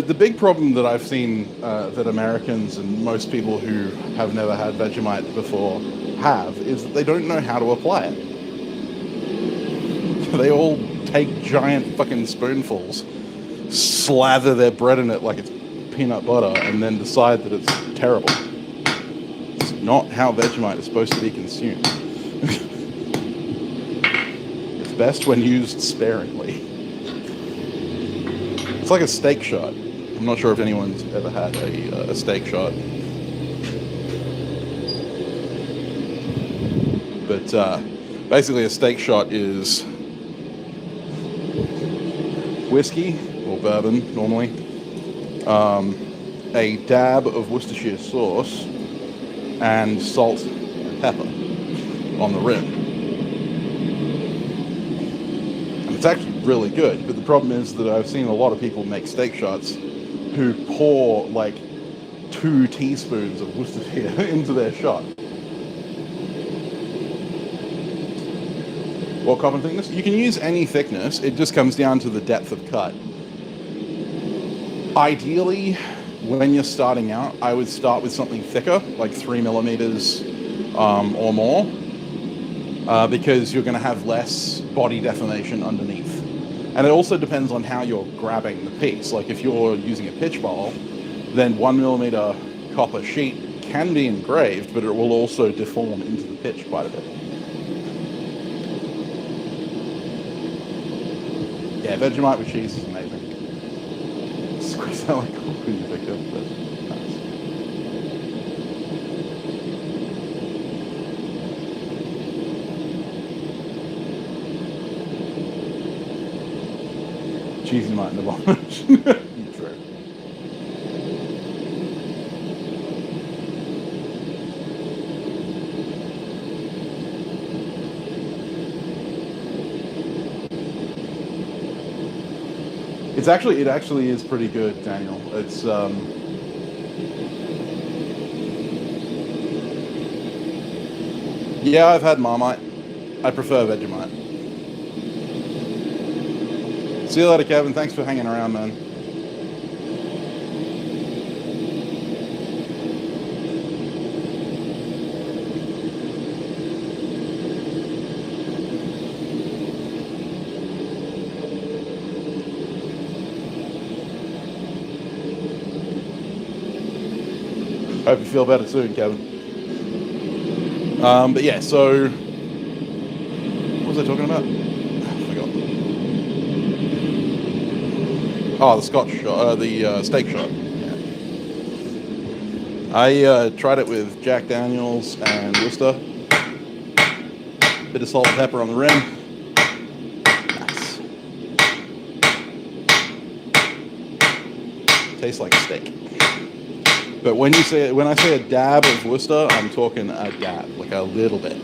The big problem that I've seen that Americans and most people who have never had Vegemite before have is that they don't know how to apply it. They all take giant fucking spoonfuls, slather their bread in it like it's peanut butter, and then decide that it's terrible. It's not how Vegemite is supposed to be consumed. It's best when used sparingly. It's like a steak shot. I'm not sure if anyone's ever had a steak shot. But basically a steak shot is whiskey, or bourbon normally, a dab of Worcestershire sauce, and salt and pepper on the rim. And it's actually really good, but the problem is that I've seen a lot of people make steak shots who pour like 2 teaspoons of Worcestershire into their shot. What common thickness? You can use any thickness, it just comes down to the depth of cut. Ideally, when you're starting out, I would start with something thicker, like 3 millimeters or more, because you're going to have less body deformation underneath. And it also depends on how you're grabbing the piece. Like if you're using a pitch bowl, then 1 millimeter copper sheet can be engraved, but it will also deform into the pitch quite a bit. Yeah, Vegemite with cheese is amazing. Squeeze out like coffee, Victor, but nice. Cheesy might in the bottom. True. It actually is pretty good, Daniel. It's yeah, I've had Marmite. I prefer Vegemite. See you later, Kevin. Thanks for hanging around, man. Hope you feel better soon, Kevin. But yeah, so what was I talking about? I forgot. Oh, the Scotch shot, the steak shot. Yeah. I tried it with Jack Daniels and Worcester. Bit of salt and pepper on the rim. Nice. Tastes like a steak. But when I say a dab of Worcester, I'm talking a dab, like a little bit.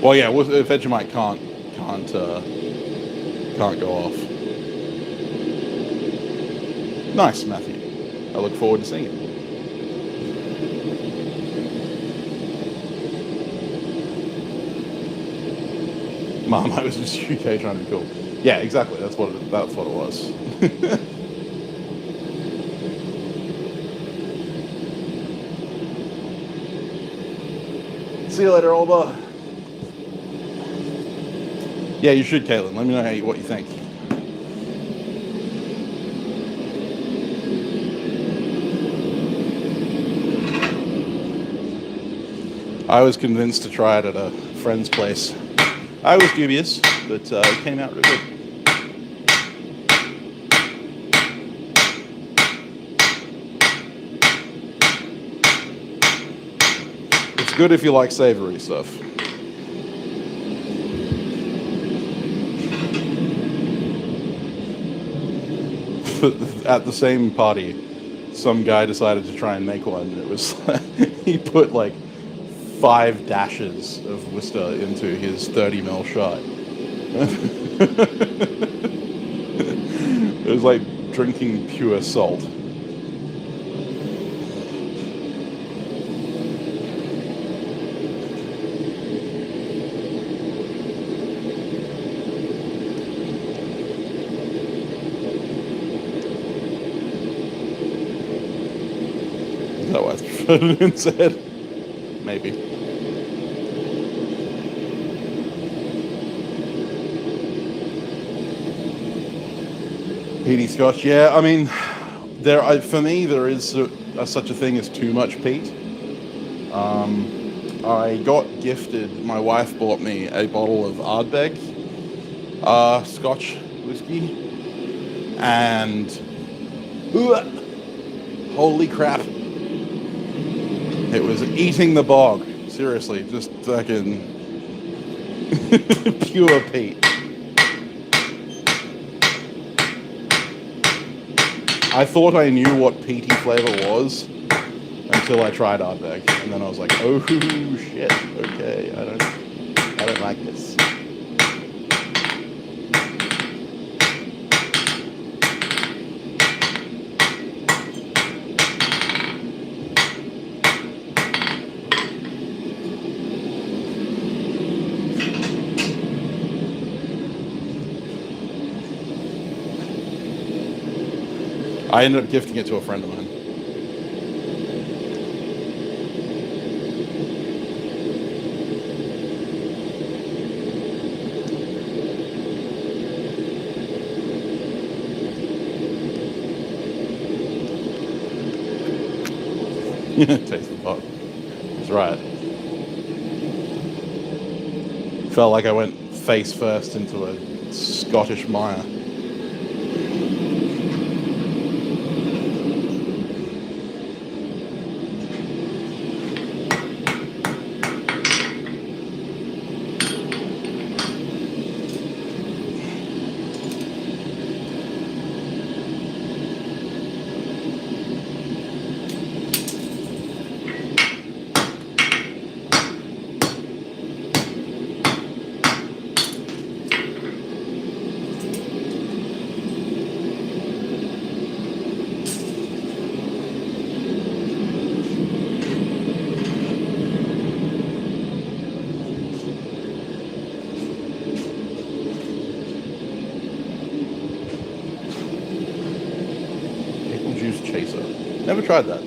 Well, yeah, Vegemite can't go off. Nice, Matthew. I look forward to seeing it. Mom, I was just UK trying to be cool. Yeah, exactly. That's what it was. See you later, Olba. Yeah, you should, Caitlin. Let me know what you think. I was convinced to try it at a friend's place. I was dubious, but it came out really good. It's good if you like savory stuff. at the same party, some guy decided to try and make one. It was he put like 5 dashes of Worcester into his 30 ml shot. It was like drinking pure salt. Is that why it's preferred instead? Maybe. Peaty Scotch, yeah. I mean, for me there is such a thing as too much peat. I got gifted. My wife bought me a bottle of Ardbeg Scotch whiskey, and holy crap! It was eating the bog. Seriously, just fucking pure peat. I thought I knew what peaty flavor was until I tried Ardbeg, and then I was like, oh shit, okay, I don't like this. I ended up gifting it to a friend of mine. Taste the pot. That's right. Felt like I went face first into a Scottish mire. Never tried that.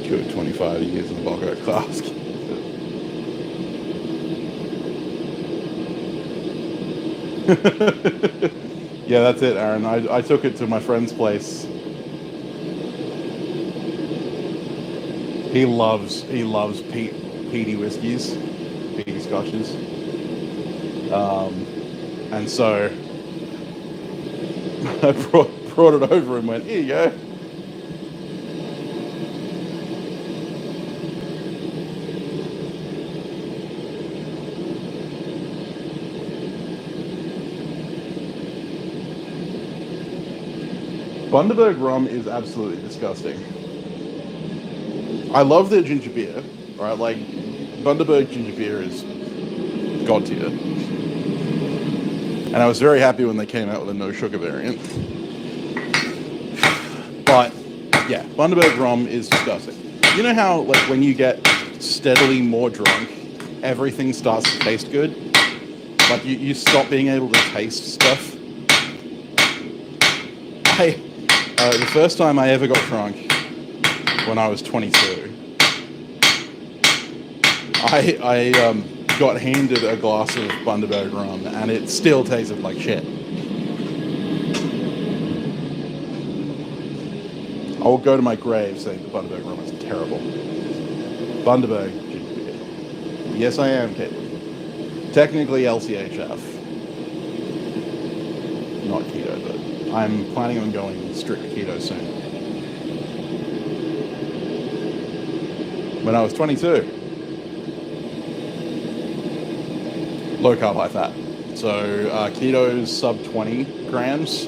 Good 25 years in the Bogart cask. Yeah, that's it, Aaron. I took it to my friend's place. He loves peaty whiskies, peaty scotches. And so I brought it over and went, here you go. Bundaberg rum is absolutely disgusting. I love their ginger beer, right? Like, Bundaberg ginger beer is god tier. And I was very happy when they came out with a no sugar variant. But yeah, Bundaberg rum is disgusting. You know how, like, when you get steadily more drunk, everything starts to taste good? Like, you stop being able to taste stuff. The first time I ever got drunk, when I was 22, I got handed a glass of Bundaberg rum, and it still tasted like shit. I will go to my grave saying the Bundaberg rum is terrible. Bundaberg ginger beer. Yes, I am, Caitlin. Technically LCHF. Not keto, but I'm planning on going strict keto soon. When I was 22. low carb, high fat. So keto's sub 20 grams.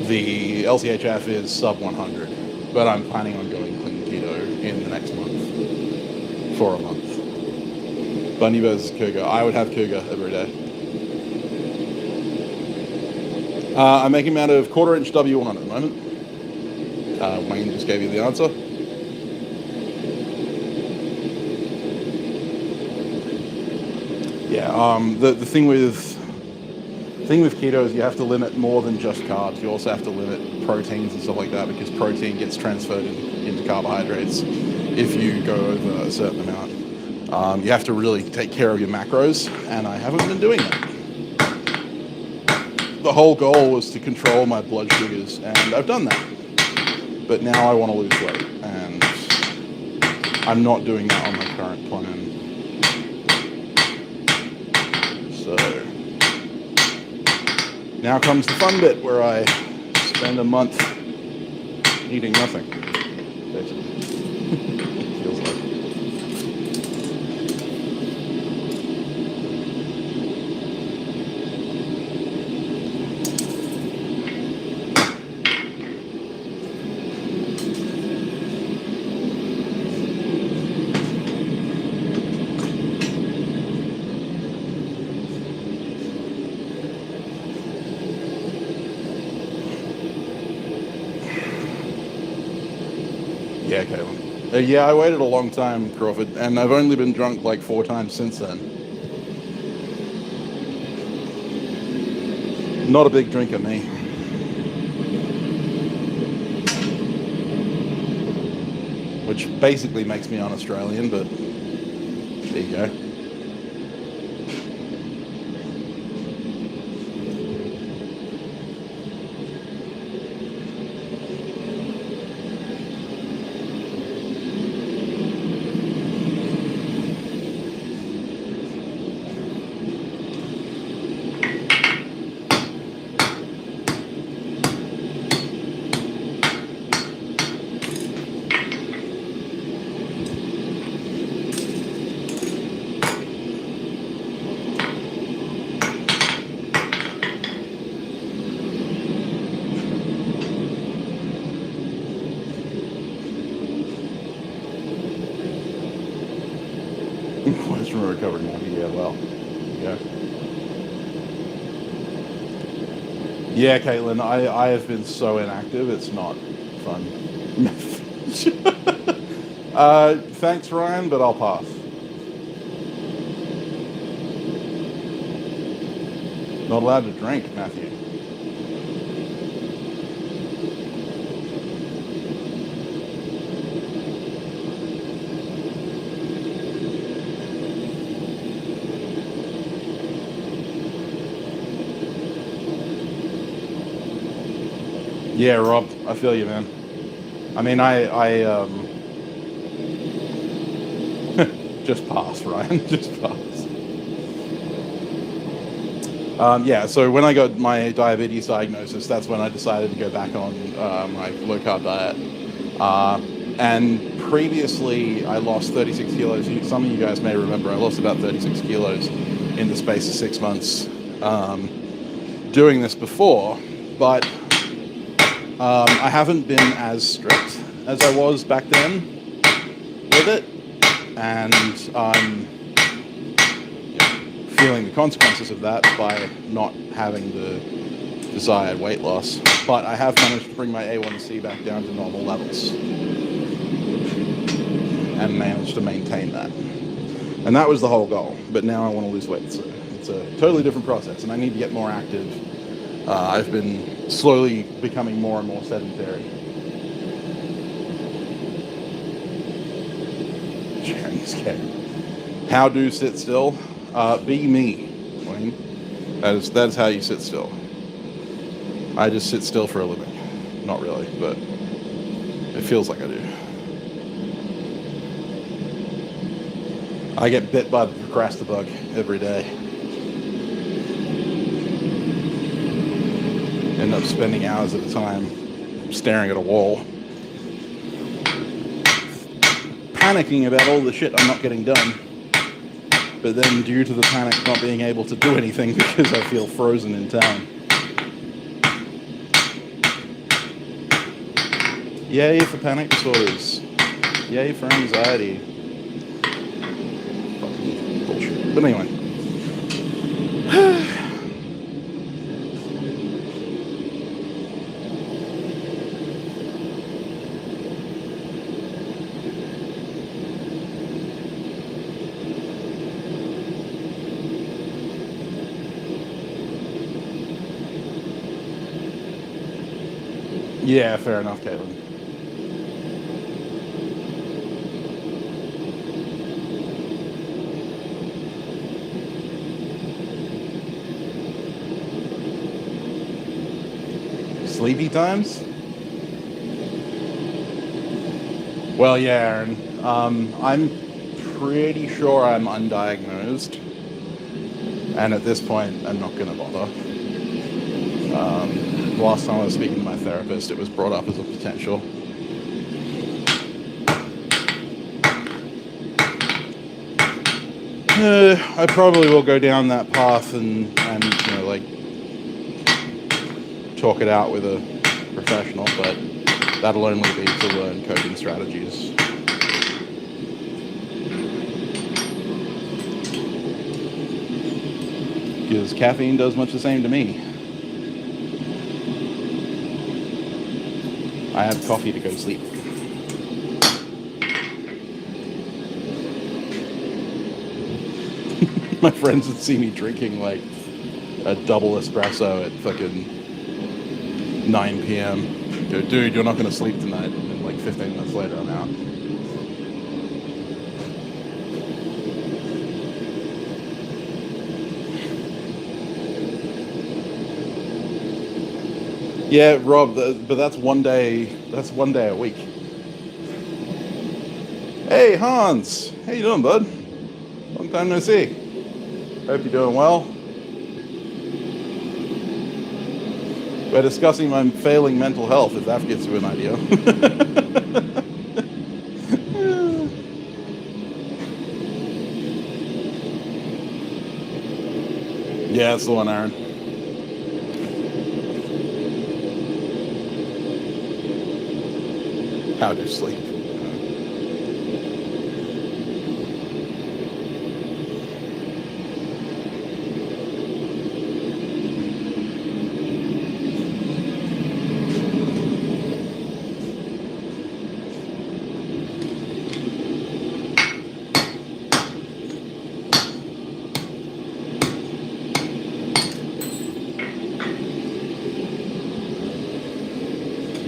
The LCHF is sub 100, but I'm planning on going clean keto in the next month, for a month. Bunny versus cougar. I would have cougar every day. I'm making them out of 1/4 inch W1 at the moment. Wayne just gave you the answer. Yeah, the thing with keto is you have to limit more than just carbs. You also have to limit proteins and stuff like that, because protein gets transferred into carbohydrates if you go over a certain amount. You have to really take care of your macros, and I haven't been doing that. The whole goal was to control my blood sugars, and I've done that. But now I want to lose weight, and I'm not doing that on my current plan. So now comes the fun bit, where I spend a month eating nothing, basically. Feels like. Yeah, Caitlin. Yeah, I waited a long time, Crawford, and I've only been drunk like 4 times since then. Not a big drinker, me. Which basically makes me un-Australian, but there you go. What's from a recovered monkey? Yeah, well, yeah. Yeah, Caitlin, I have been so inactive, it's not fun. Thanks, Ryan, but I'll pass. Not allowed to drink, Matthew. Yeah, Rob, I feel you, man. I mean, I just pass, Ryan, just pass. Yeah, so when I got my diabetes diagnosis, that's when I decided to go back on my low-carb diet. And previously, I lost 36 kilos. Some of you guys may remember, I lost about 36 kilos in the space of 6 months doing this before, but I haven't been as strict as I was back then with it, and I'm feeling the consequences of that by not having the desired weight loss. But I have managed to bring my A1C back down to normal levels and managed to maintain that. And that was the whole goal. But now I want to lose weight, so it's a totally different process, and I need to get more active. I've been slowly becoming more and more sedentary. Chinese cat. How do sit still? Be me, Wayne. That is how you sit still. I just sit still for a living. Not really, but it feels like I do. I get bit by the procrastinator bug every day. End up spending hours at a time staring at a wall. panicking about all the shit I'm not getting done. But then due to the panic, not being able to do anything because I feel frozen in town. Yay for panic disorders. Yay for anxiety. Fucking bullshit. But anyway. Yeah, fair enough, Caitlin. Sleepy times? Well, yeah, Aaron. I'm pretty sure I'm undiagnosed. And at this point, I'm not going to bother. Last time I was speaking to my therapist, it was brought up as a potential. I probably will go down that path and you know, like, talk it out with a professional, but that'll only be to learn coping strategies. Because caffeine does much the same to me. I have coffee to go to sleep. My friends would see me drinking like a double espresso at fucking 9 p.m. Go, dude, you're not going to sleep tonight. And then like 15 minutes later, I'm out. Yeah, Rob, but that's one day. That's one day a week. Hey, Hans, how you doing, bud? Long time no see. Hope you're doing well. We're discussing my failing mental health, if that gives you an idea. Yeah, that's the one, Aaron. How to sleep.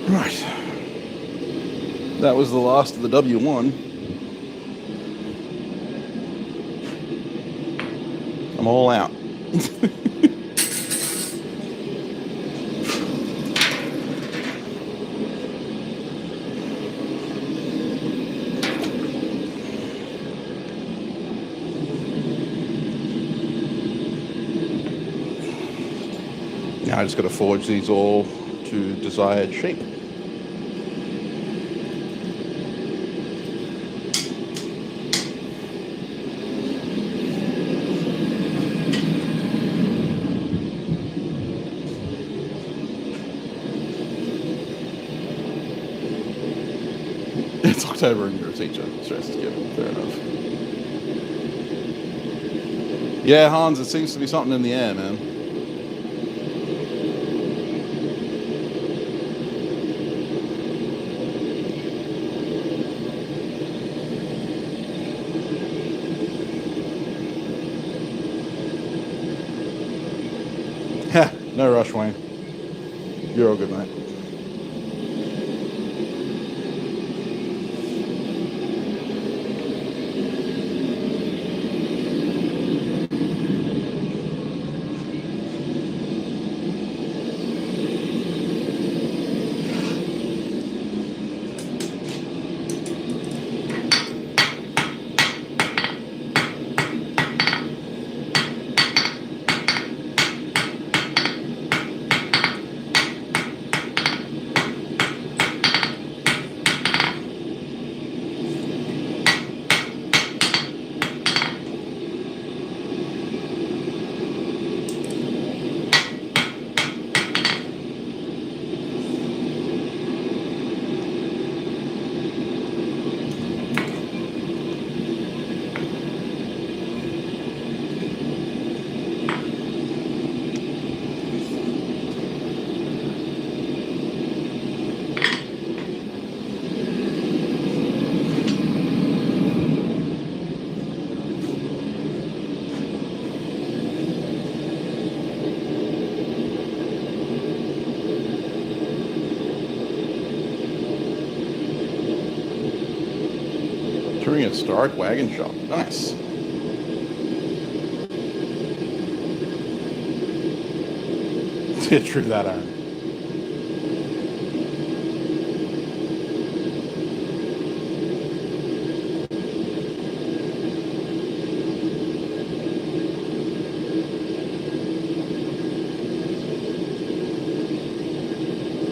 Right. That was the last of the W1. I'm all out. Now I just got to forge these all to desired shape. It's October and you're a teacher. Stress is given. Fair enough. Yeah, Hans, it seems to be something in the air, man. Ha! No rush, Wayne. You're all good, mate. Continuing historic wagon shop. Nice. Yeah, true that, Aaron.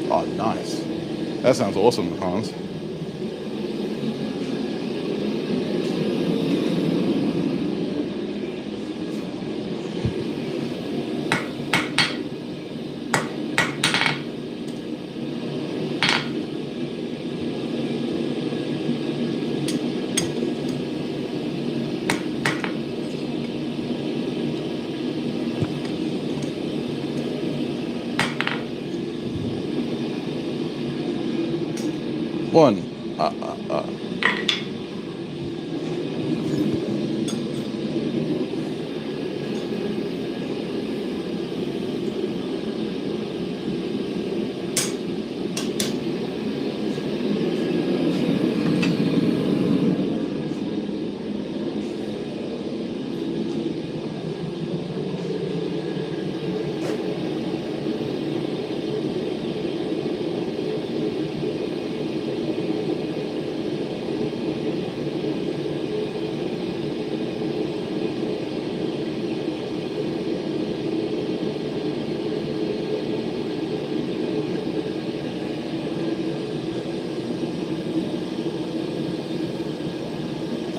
Oh, nice. That sounds awesome, Hans. One.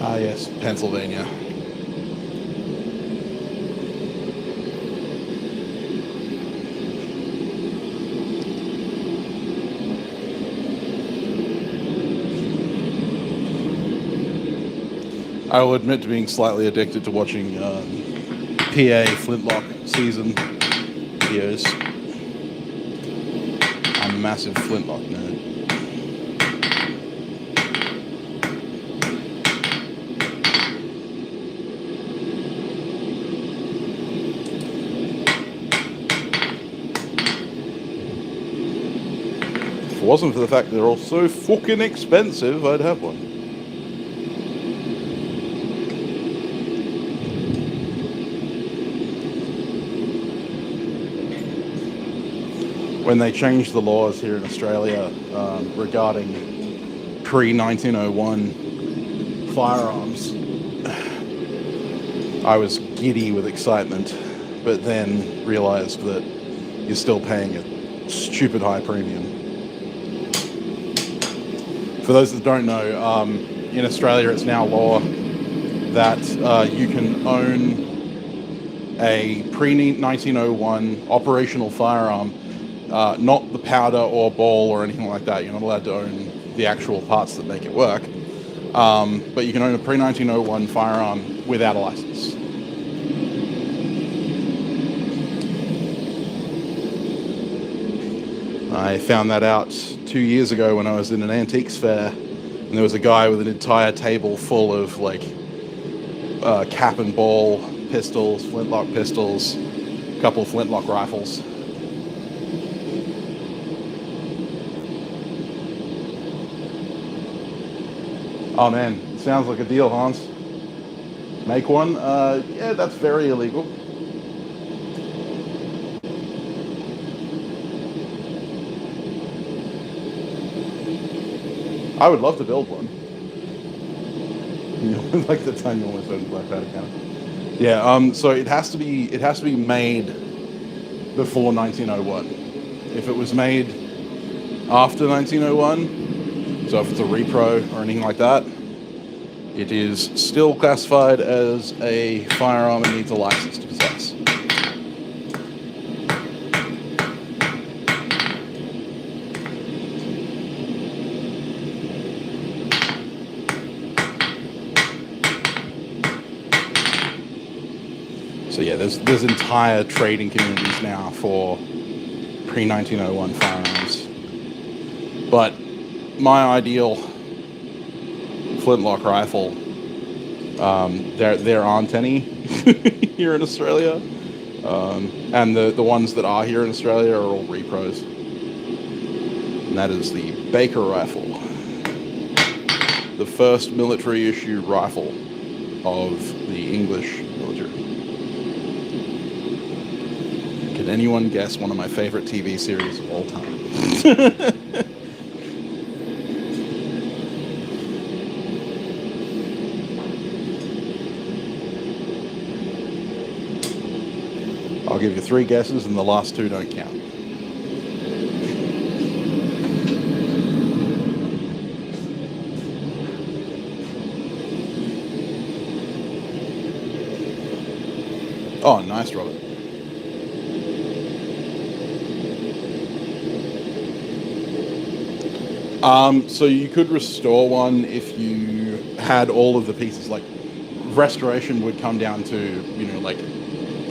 Ah, yes, Pennsylvania. I will admit to being slightly addicted to watching PA Flintlock season videos. I'm a massive Flintlock nerd. If it wasn't for the fact that they're all so fucking expensive, I'd have one. When they changed the laws here in Australia regarding pre-1901 firearms, I was giddy with excitement, but then realized that you're still paying a stupid high premium. For those that don't know, in Australia it's now law that you can own a pre-1901 operational firearm, not the powder or ball or anything like that. You're not allowed to own the actual parts that make it work. But you can own a pre-1901 firearm without a license. I found that out 2 years ago when I was in an antiques fair, and there was a guy with an entire table full of like cap and ball pistols, flintlock pistols, a couple of flintlock rifles. Oh man, sounds like a deal, Hans. Make one? Yeah, that's very illegal. I would love to build one. Like the time you almost owned black powder cannon. Yeah, so it has to be made before 1901. If it was made after 1901, so if it's a repro or anything like that, it is still classified as a firearm and needs a license to possess. So yeah, there's entire trading communities now for pre-1901 firearms. But my ideal flintlock rifle, there aren't any here in Australia, and the ones that are here in Australia are all repros, and that is the Baker rifle, the the first military issue rifle of the English military. Can anyone guess one of my favorite TV series of all time? I'll give you 3 guesses, and the last 2 don't count. Oh, nice, Robert. So you could restore one if you had all of the pieces. Like, restoration would come down to, you know, like,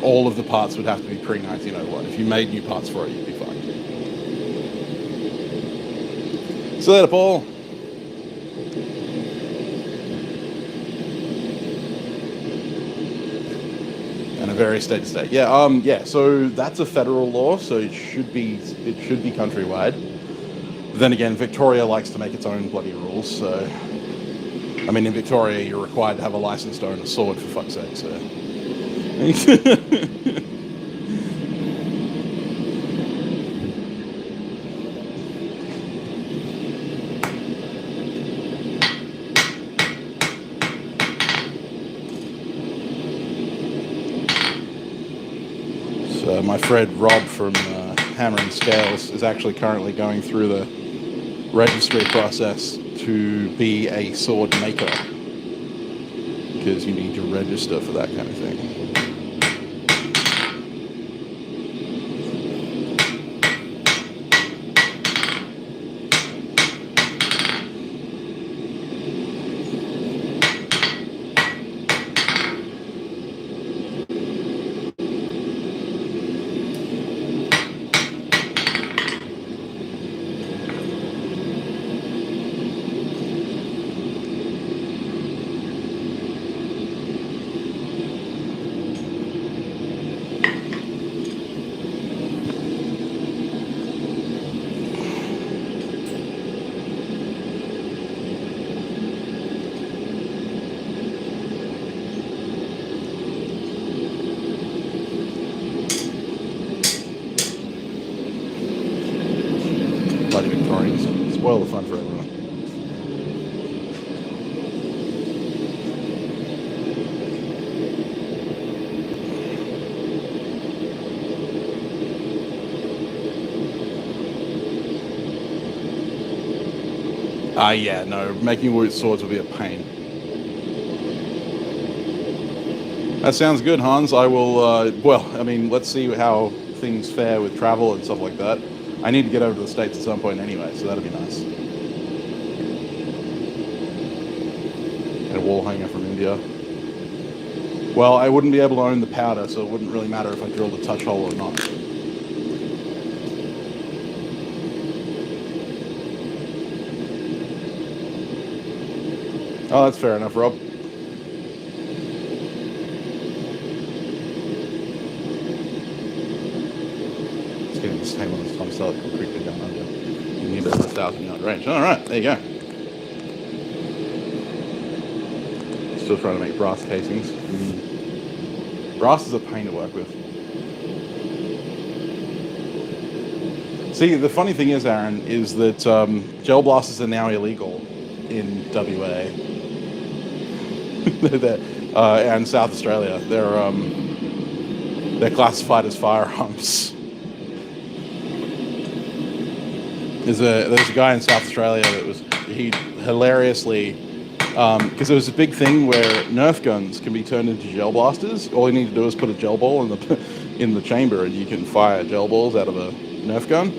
all of the parts would have to be pre-1901. If you made new parts for it, you'd be fine. See you later, Paul. And a very steady state. Yeah, yeah, so that's a federal law, so it should be countrywide. Then again, Victoria likes to make its own bloody rules, so... I mean, in Victoria, you're required to have a license to own a sword, for fuck's sake, so... So my friend Rob from Hammer and Scales is actually currently going through the registry process to be a sword maker, because you need to register for that kind of thing. Bloody Victorians. Spoil the fun for everyone. Yeah, no, making wood swords will be a pain. That sounds good, Hans. I will, well, I mean, let's see how things fare with travel and stuff like that. I need to get over to the States at some point anyway, so that'll be nice. And a wall hanger from India. Well, I wouldn't be able to own the powder, so it wouldn't really matter if I drilled a touch hole or not. Oh, that's fair enough, Rob. It's getting the same on this time, so quickly down under. You need about 1,000-yard range. All right, there you go. Still trying to make brass casings. Brass is a pain to work with. See, the funny thing is, Aaron, is that gel blasters are now illegal in WA. And South Australia. They're classified as firearms. There's a guy in South Australia that he hilariously, because there was a big thing where Nerf guns can be turned into gel blasters. All you need to do is put a gel ball in the chamber, and you can fire gel balls out of a Nerf gun.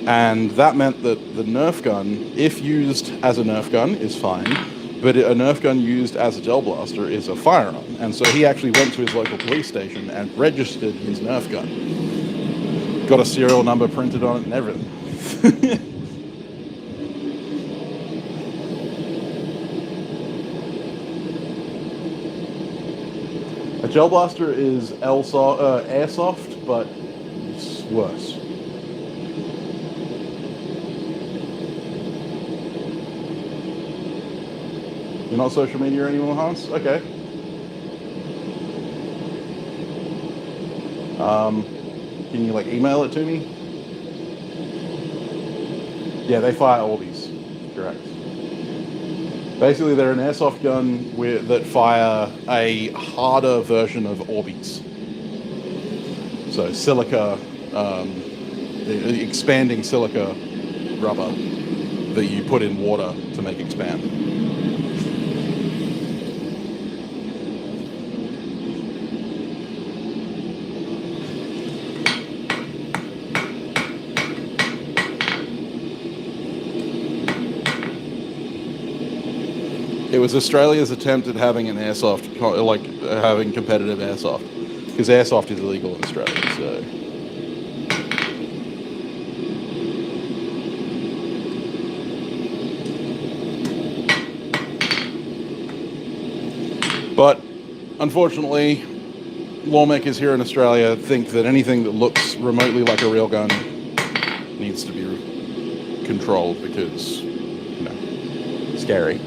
And that meant that the Nerf gun, if used as a Nerf gun, is fine, but a Nerf gun used as a gel blaster is a firearm. And so he actually went to his local police station and registered his Nerf gun. Got a serial number printed on it and everything. A gel blaster is airsoft, but it's worse. You're not social media anymore, Hans? Okay. Can you like email it to me? Yeah, they fire Orbeez. Correct. Basically, they're an airsoft gun that fire a harder version of Orbeez. So silica, expanding silica rubber that you put in water to make expand. It was Australia's attempt at having an airsoft, like having competitive airsoft, because airsoft is illegal in Australia. So, but unfortunately, lawmakers here in Australia think that anything that looks remotely like a real gun needs to be controlled because, you know, scary.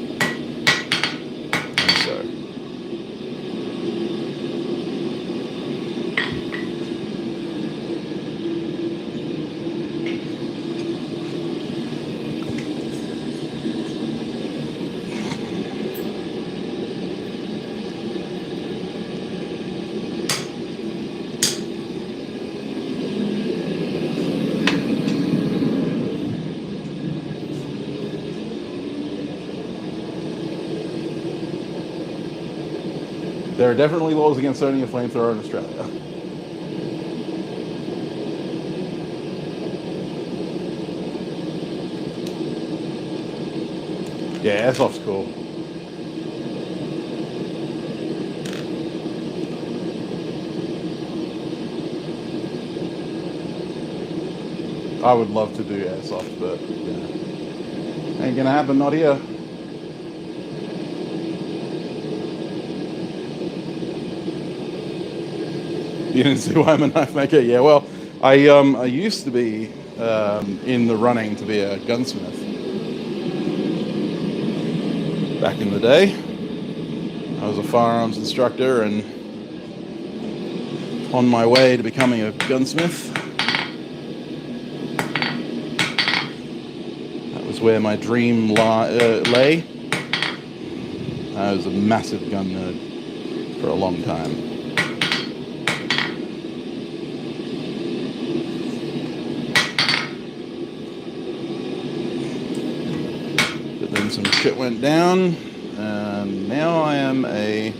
There are definitely laws against owning a flamethrower in Australia. Yeah, airsoft's cool. I would love to do airsoft, but yeah, ain't gonna happen, not here. You didn't see why I'm a knife maker? Yeah, well, I used to be in the running to be a gunsmith back in the day. I was a firearms instructor and on my way to becoming a gunsmith. That was where my dream lay. I was a massive gun nerd for a long time. Some shit went down, and now I am a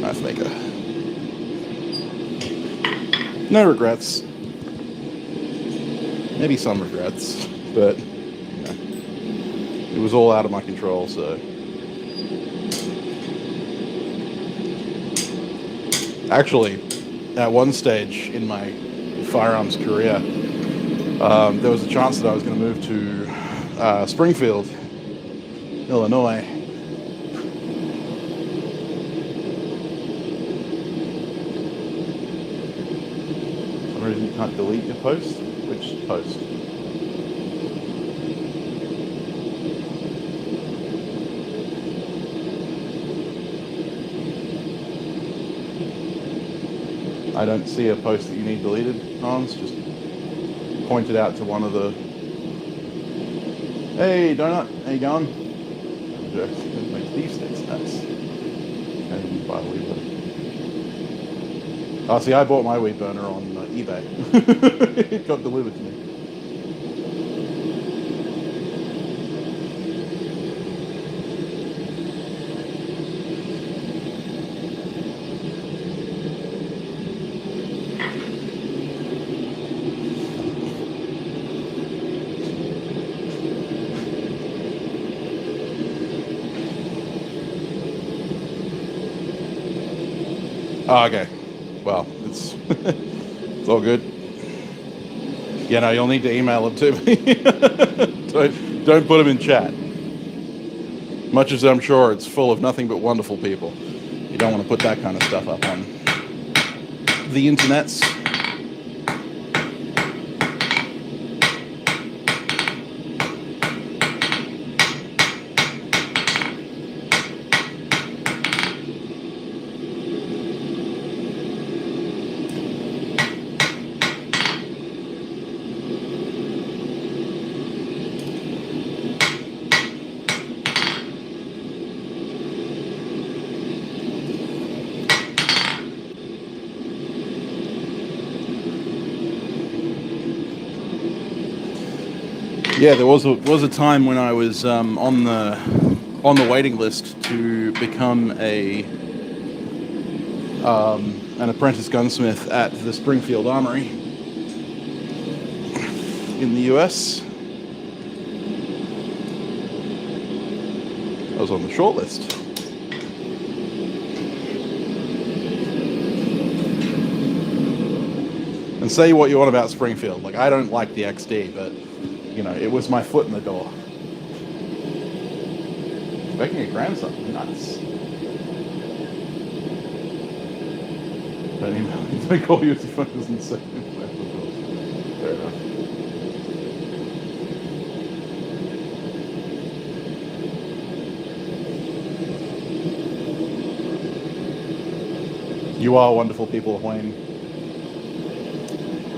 knife maker. No regrets. Maybe some regrets, but you know, it was all out of my control, so. Actually, at one stage in my firearms career, there was a chance that I was going to move to Springfield, Illinois. For some reason you can't delete your post? Which post? I don't see a post that you need deleted, Hans. Just point it out to one of the... Hey, Donut, how you going? Make beef sticks nuts. And buy a weed burner. Oh, see, I bought my weed burner on eBay. It got delivered to me. Oh, okay. Well, it's it's all good. You know, you'll need to email them to me. Don't put them in chat. Much as I'm sure it's full of nothing but wonderful people, you don't want to put that kind of stuff up on the internets. Yeah, there was a time when I was on the waiting list to become an apprentice gunsmith at the Springfield Armory in the US. I was on the short list. And say what you want about Springfield. Like, I don't like the XD, but, you know, it was my foot in the door. Making a grandson. Nice. Don't call you if your phone doesn't say. Fair enough. You are wonderful people, Wayne.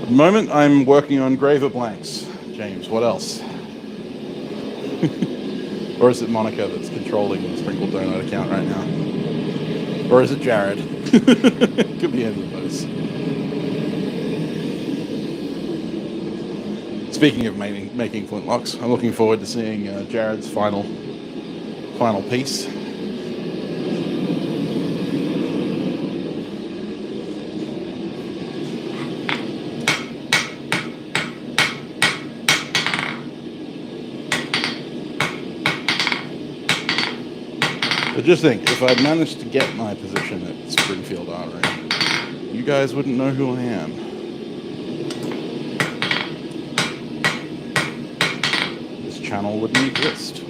At the moment, I'm working on graver blanks. James, what else? Or is it Monica that's controlling the Sprinkle Donut account right now? Or is it Jared? Could be any of those. Speaking of making flintlocks, I'm looking forward to seeing Jared's final piece. But just think, if I'd managed to get my position at Springfield Armory, you guys wouldn't know who I am. This channel wouldn't exist.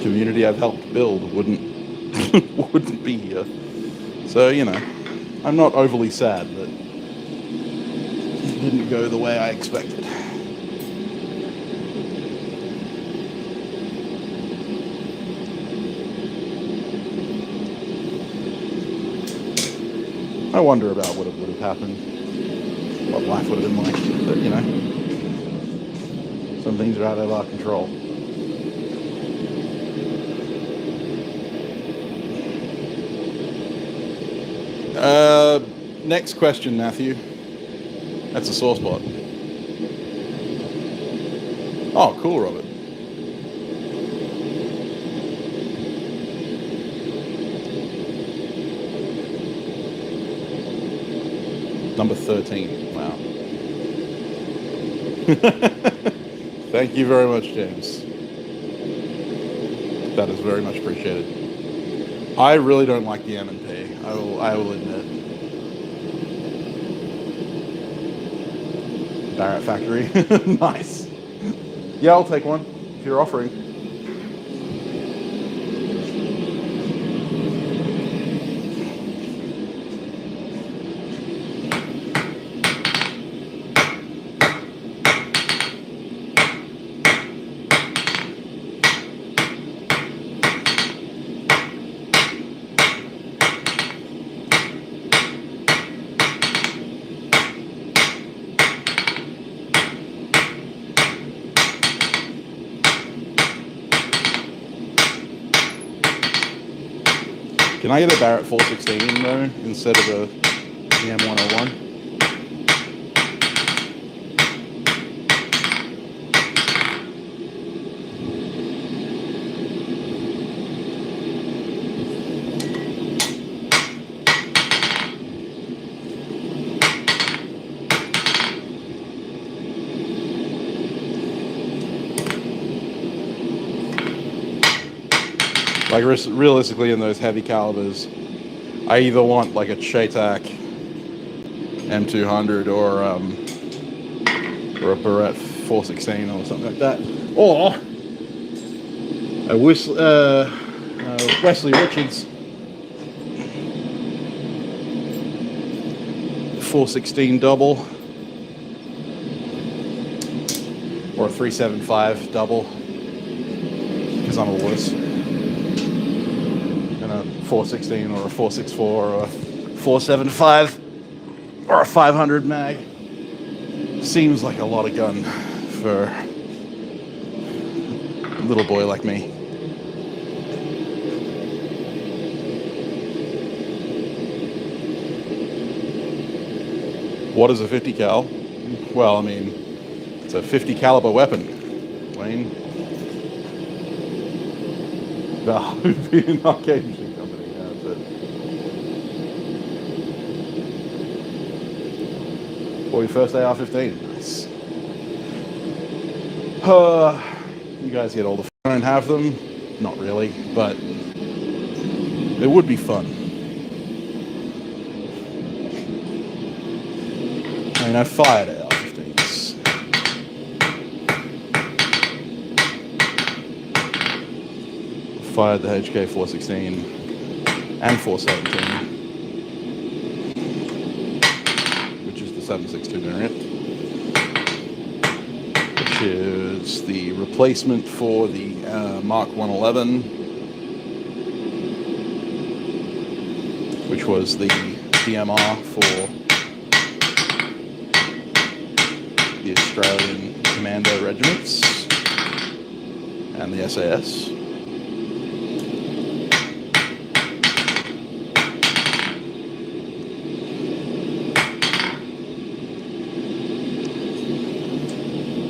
Community I've helped build wouldn't be here. So, you know, I'm not overly sad that it didn't go the way I expected. I wonder about what would have happened, what life would have been like, but, you know, some things are out of our control. Next question, Matthew. That's a sore spot. Oh, cool, Robert. Number 13. Wow. Thank you very much, James. That is very much appreciated. I really don't like the M&P. I will admit. Barrett Factory. Nice. Yeah, I'll take one if you're offering. Can I get a Barrett 416 though, instead of a EM101? Like realistically, in those heavy calibers, I either want like a Chaytak M200 or a Barrett 416 or something like that, or a Wesley Richards 416 double or a 375 double. because I'm a wuss. And a 416 or a 464 or a 475 or a 500 mag seems like a lot of gun for a little boy like me. What is a 50 cal? Well, I mean, it's a 50 caliber weapon, Wayne. That would be an arcade machine company, yeah, that's it. For your first AR-15, nice. You guys get all the fun. I don't have them, not really, but it would be fun. I mean, I fired AR-15s. Fired the HK 416 and 417, which is the 7.62 variant, which is the replacement for the Mark 111, which was the DMR for the Australian Commando regiments and the SAS.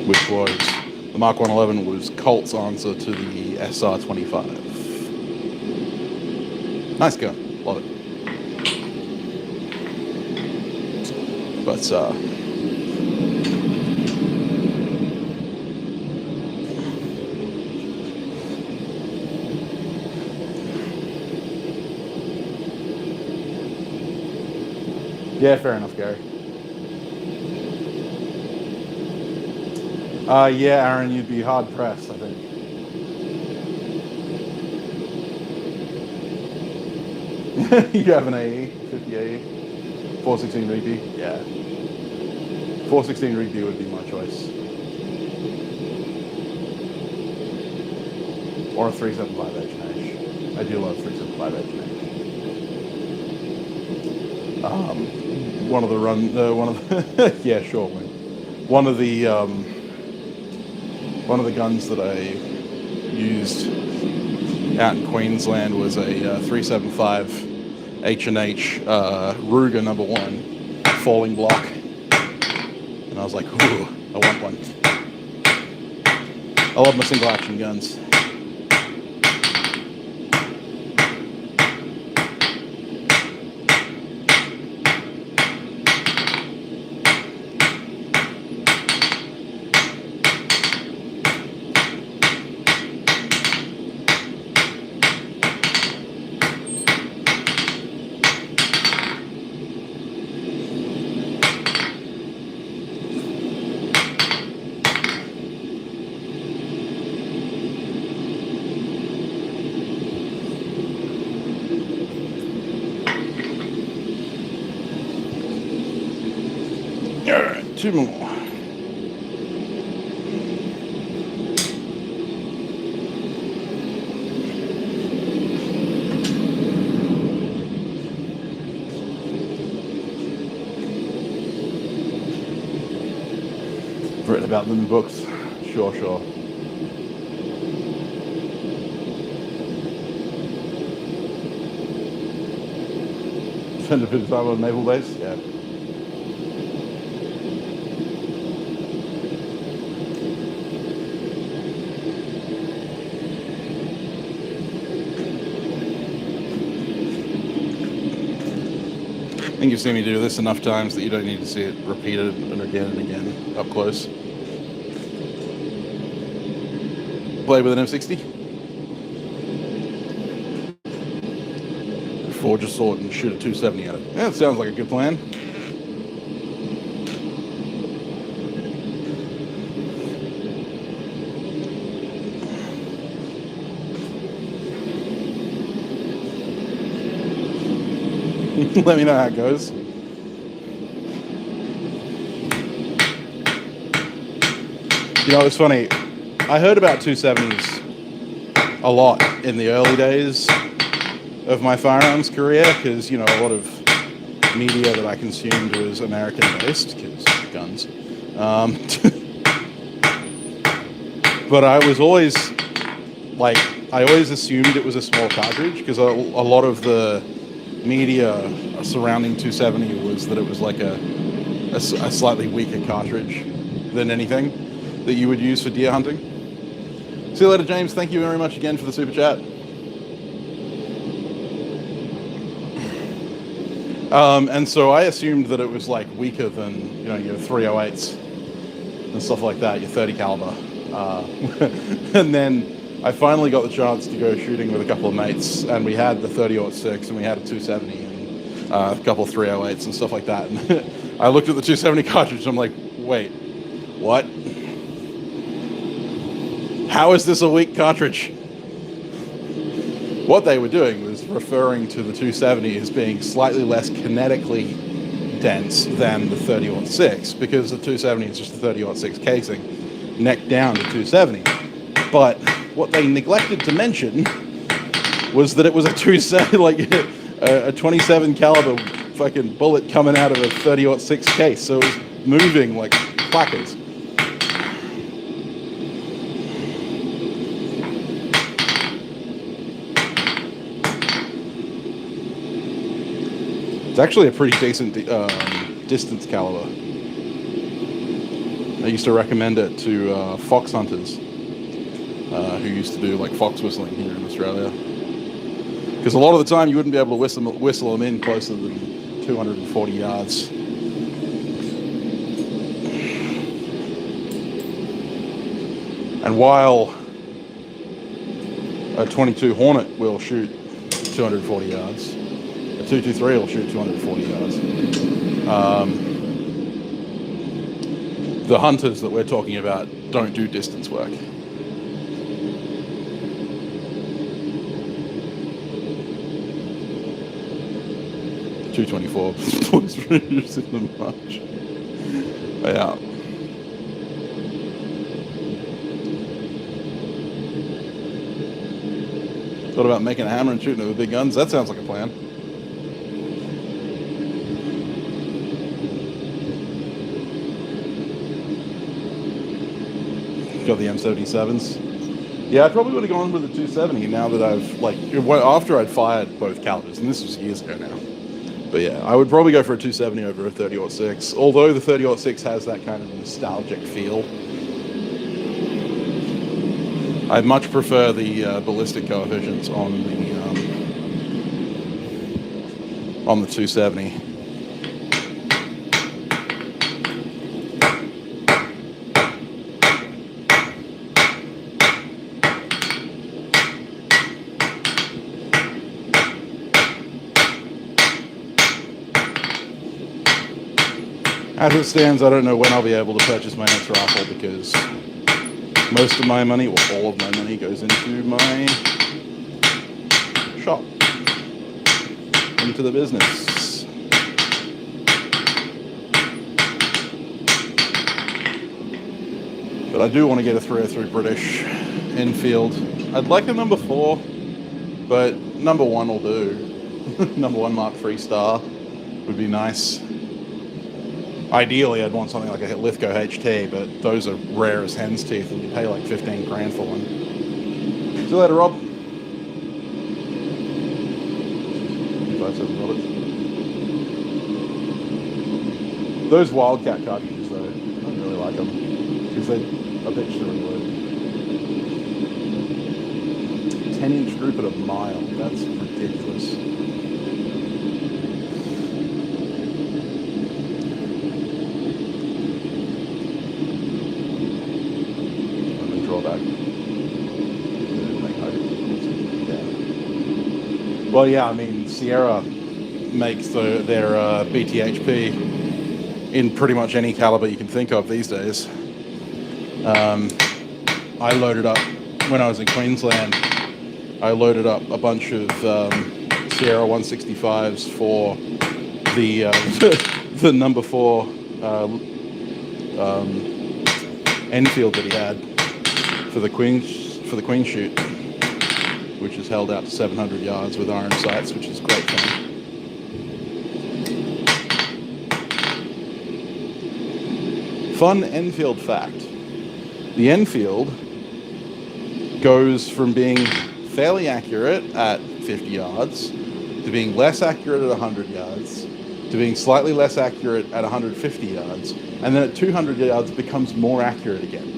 Which was, the Mark 111 was Colt's answer to the SR-25. Nice gun, love it. But, yeah, fair enough, Gary. Yeah, Aaron, you'd be hard pressed, I think. You have an AE, 50 AE, 416 Reedy, yeah. 416 Reedy would be my choice. Or a 375 H&H. I do love 375 H&H. One of the yeah, sure, one of the guns that I used out in Queensland was a 375 H&H Ruger No. 1 falling block, and I was like, ooh, I want one. I love my single action guns. Alright, two more. Written about them in books. Sure. Spend a bit of time on naval base? Yeah. I think you've seen me do this enough times that you don't need to see it repeated and again up close. Play with an M60. Forge a sword and shoot a 270 at it. Yeah, that sounds like a good plan. Let me know how it goes. You know, it's funny. I heard about 270s a lot in the early days of my firearms career, because, you know, a lot of media that I consumed was American-based, because guns. But I was always, like, I always assumed it was a small cartridge, because a lot of the media surrounding 270 was that it was like a slightly weaker cartridge than anything that you would use for deer hunting. See you later, James. Thank you very much again for the super chat. And so I assumed that it was like weaker than, you know, your 308s and stuff like that, your 30 caliber. And then I finally got the chance to go shooting with a couple of mates, and we had the 30-06 and we had a 270 and a couple of 308s and stuff like that. And I looked at the 270 cartridge and I'm like, wait, what? How is this a weak cartridge? What they were doing was referring to the 270 as being slightly less kinetically dense than the 30-06, because the 270 is just a 30-06 casing, neck down to 270. But what they neglected to mention was that it was a 270, like a 27 caliber fucking bullet coming out of a 30-06 case, so it was moving like clackers. It's actually a pretty decent distance caliber. I used to recommend it to fox hunters who used to do like fox whistling here in Australia, because a lot of the time you wouldn't be able to whistle them in closer than 240 yards. And while a 22 Hornet will shoot 240 yards, 223 will shoot 240 yards. The hunters that we're talking about don't do distance work. The 224 was used in the march. Yeah. Thought about making a hammer and shooting it with big guns. That sounds like a plan. Got the M77s. Yeah, I probably would have gone with the 270 now that I've, like, after I'd fired both calibers, and this was years ago now. But yeah, I would probably go for a 270 over a 30-06, although the 30-06 has that kind of nostalgic feel. I much prefer the ballistic coefficients on the 270. As it stands, I don't know when I'll be able to purchase my next rifle, because most of my money, or all of my money, goes into my shop, into the business. But I do want to get a 303 British Enfield. I'd like a number 4, but number 1 will do. Number 1 Mark III Star would be nice. Ideally, I'd want something like a Lithgow HT, but those are rare as hen's teeth, and you pay like 15 grand for one. See you later, Rob. 57 bullets. Those Wildcat cartridges, though, I don't really like them, because they're a bitch to reload. 10-inch group at a mile, that's ridiculous. Well, yeah, I mean, Sierra makes their BTHP in pretty much any caliber you can think of these days. I loaded up, when I was in Queensland, I loaded up a bunch of Sierra 165s for the the number 4 Enfield that he had for the Queen shoot. which is held out to 700 yards with iron sights, which is great fun. Fun Enfield fact. The Enfield goes from being fairly accurate at 50 yards to being less accurate at 100 yards to being slightly less accurate at 150 yards, and then at 200 yards becomes more accurate again.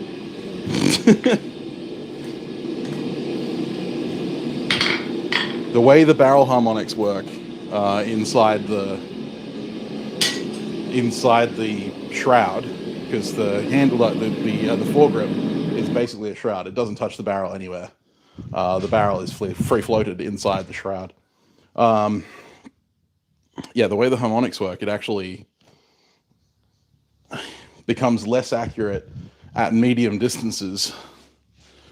The way the barrel harmonics work inside the shroud, because the handle, the foregrip is basically a shroud. It doesn't touch the barrel anywhere. The barrel is free floated inside the shroud. Yeah, the way the harmonics work, it actually becomes less accurate at medium distances.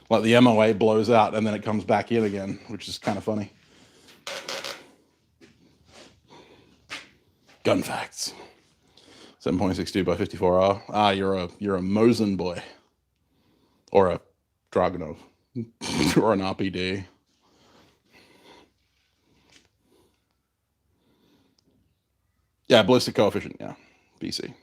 Like the MOA blows out and then it comes back in again, which is kind of funny. Gun facts. 7.62 by 54R. Ah, you're a Mosin boy. Or a Dragunov. Or an RPD. Yeah, ballistic coefficient, yeah. BC.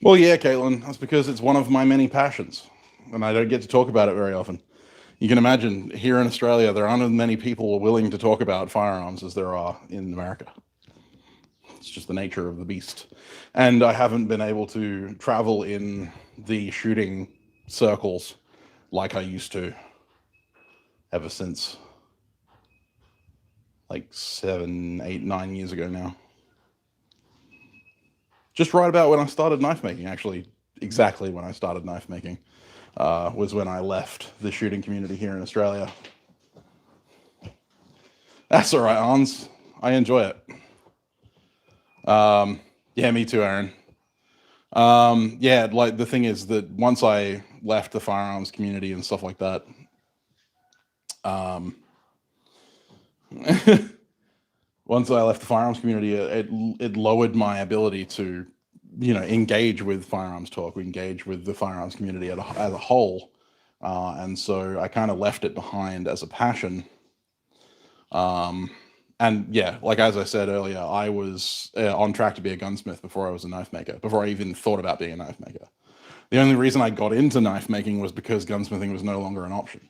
Well, yeah, Caitlin, that's because it's one of my many passions, and I don't get to talk about it very often. You can imagine, here in Australia, there aren't as many people willing to talk about firearms as there are in America. It's just the nature of the beast. And I haven't been able to travel in the shooting circles like I used to ever since like 7, 8, 9 years ago now. Just right about when I started knife making, actually, exactly when I started knife making, was when I left the shooting community here in Australia. That's all right, Hans. I enjoy it. Yeah, me too, Aaron. Yeah, like the thing is that once I left the firearms community and stuff like that, once I left the firearms community, it lowered my ability to, engage with firearms talk, engage with the firearms community as a whole. And so I kind of left it behind as a passion. And yeah, like as I said earlier, I was on track to be a gunsmith before I was a knife maker, before I even thought about being a knife maker. The only reason I got into knife making was because gunsmithing was no longer an option.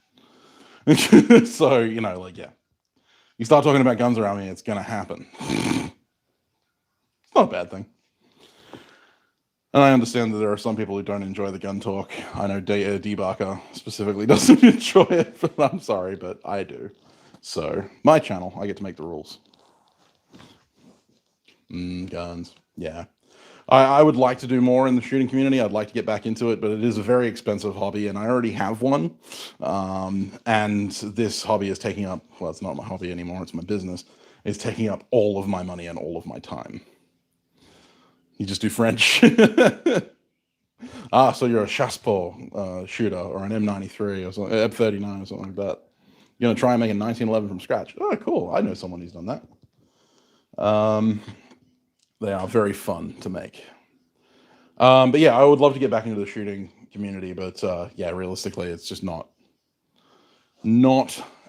So, yeah. You start talking about guns around me, it's going to happen. It's not a bad thing. And I understand that there are some people who don't enjoy the gun talk. I know D-Barker specifically doesn't enjoy it, but I'm sorry, but I do. So, my channel, I get to make the rules. Guns, yeah. I would like to do more in the shooting community. I'd like to get back into it, but it is a very expensive hobby, and I already have one. And this hobby is taking up, well, it's not my hobby anymore, it's my business. It's taking up all of my money and all of my time. You just do French. So you're a Chassepot shooter, or an M93 or something, M39 or something like that. You're going to try and make a 1911 from scratch. Oh, cool. I know someone who's done that. They are very fun to make. But yeah, I would love to get back into the shooting community, but yeah, realistically, it's just not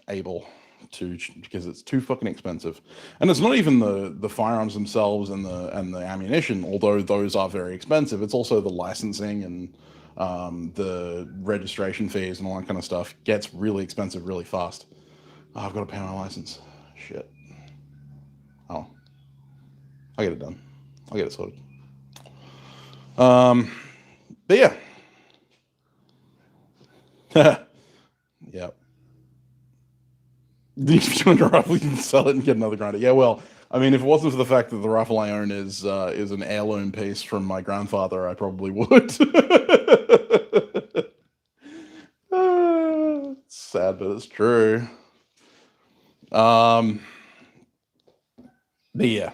able to, because it's too fucking expensive. And it's not even the firearms themselves and the ammunition, although those are very expensive. It's also the licensing and the registration fees and all that kind of stuff gets really expensive really fast. Oh, I've got to pay my license. Shit. Oh. I'll get it done. I'll get it sorted. But yeah. Yeah. If you want a rifle, you can sell it and get another grinder. Yeah, well, I mean, if it wasn't for the fact that the rifle I own is an heirloom piece from my grandfather, I probably would. It's sad, but it's true. But yeah.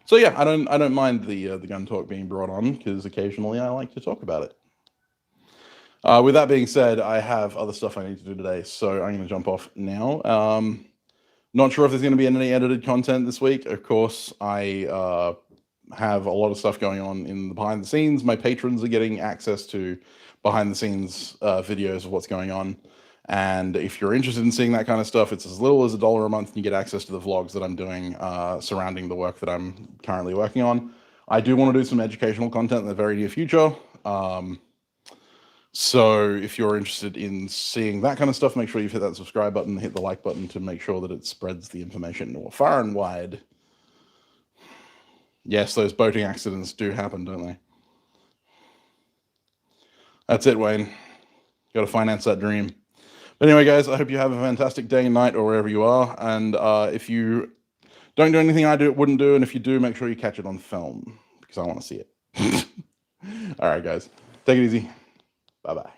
So yeah, I don't mind the gun talk being brought on, because occasionally I like to talk about it. With that being said, I have other stuff I need to do today, so I'm going to jump off now. Not sure if there's going to be any edited content this week. Of course, I have a lot of stuff going on in the behind the scenes. My patrons are getting access to behind the scenes videos of what's going on. And if you're interested in seeing that kind of stuff, it's as little as $1 a month, and you get access to the vlogs that I'm doing surrounding the work that I'm currently working on. I do want to do some educational content in the very near future. So if you're interested in seeing that kind of stuff, make sure you hit that subscribe button, hit the like button to make sure that it spreads the information more far and wide. Yes, those boating accidents do happen, don't they? That's it, Wayne. Got to finance that dream. But anyway, guys, I hope you have a fantastic day and night or wherever you are. And if you don't do anything I wouldn't do, and if you do, make sure you catch it on film, because I want to see it. All right, guys. Take it easy. Bye-bye.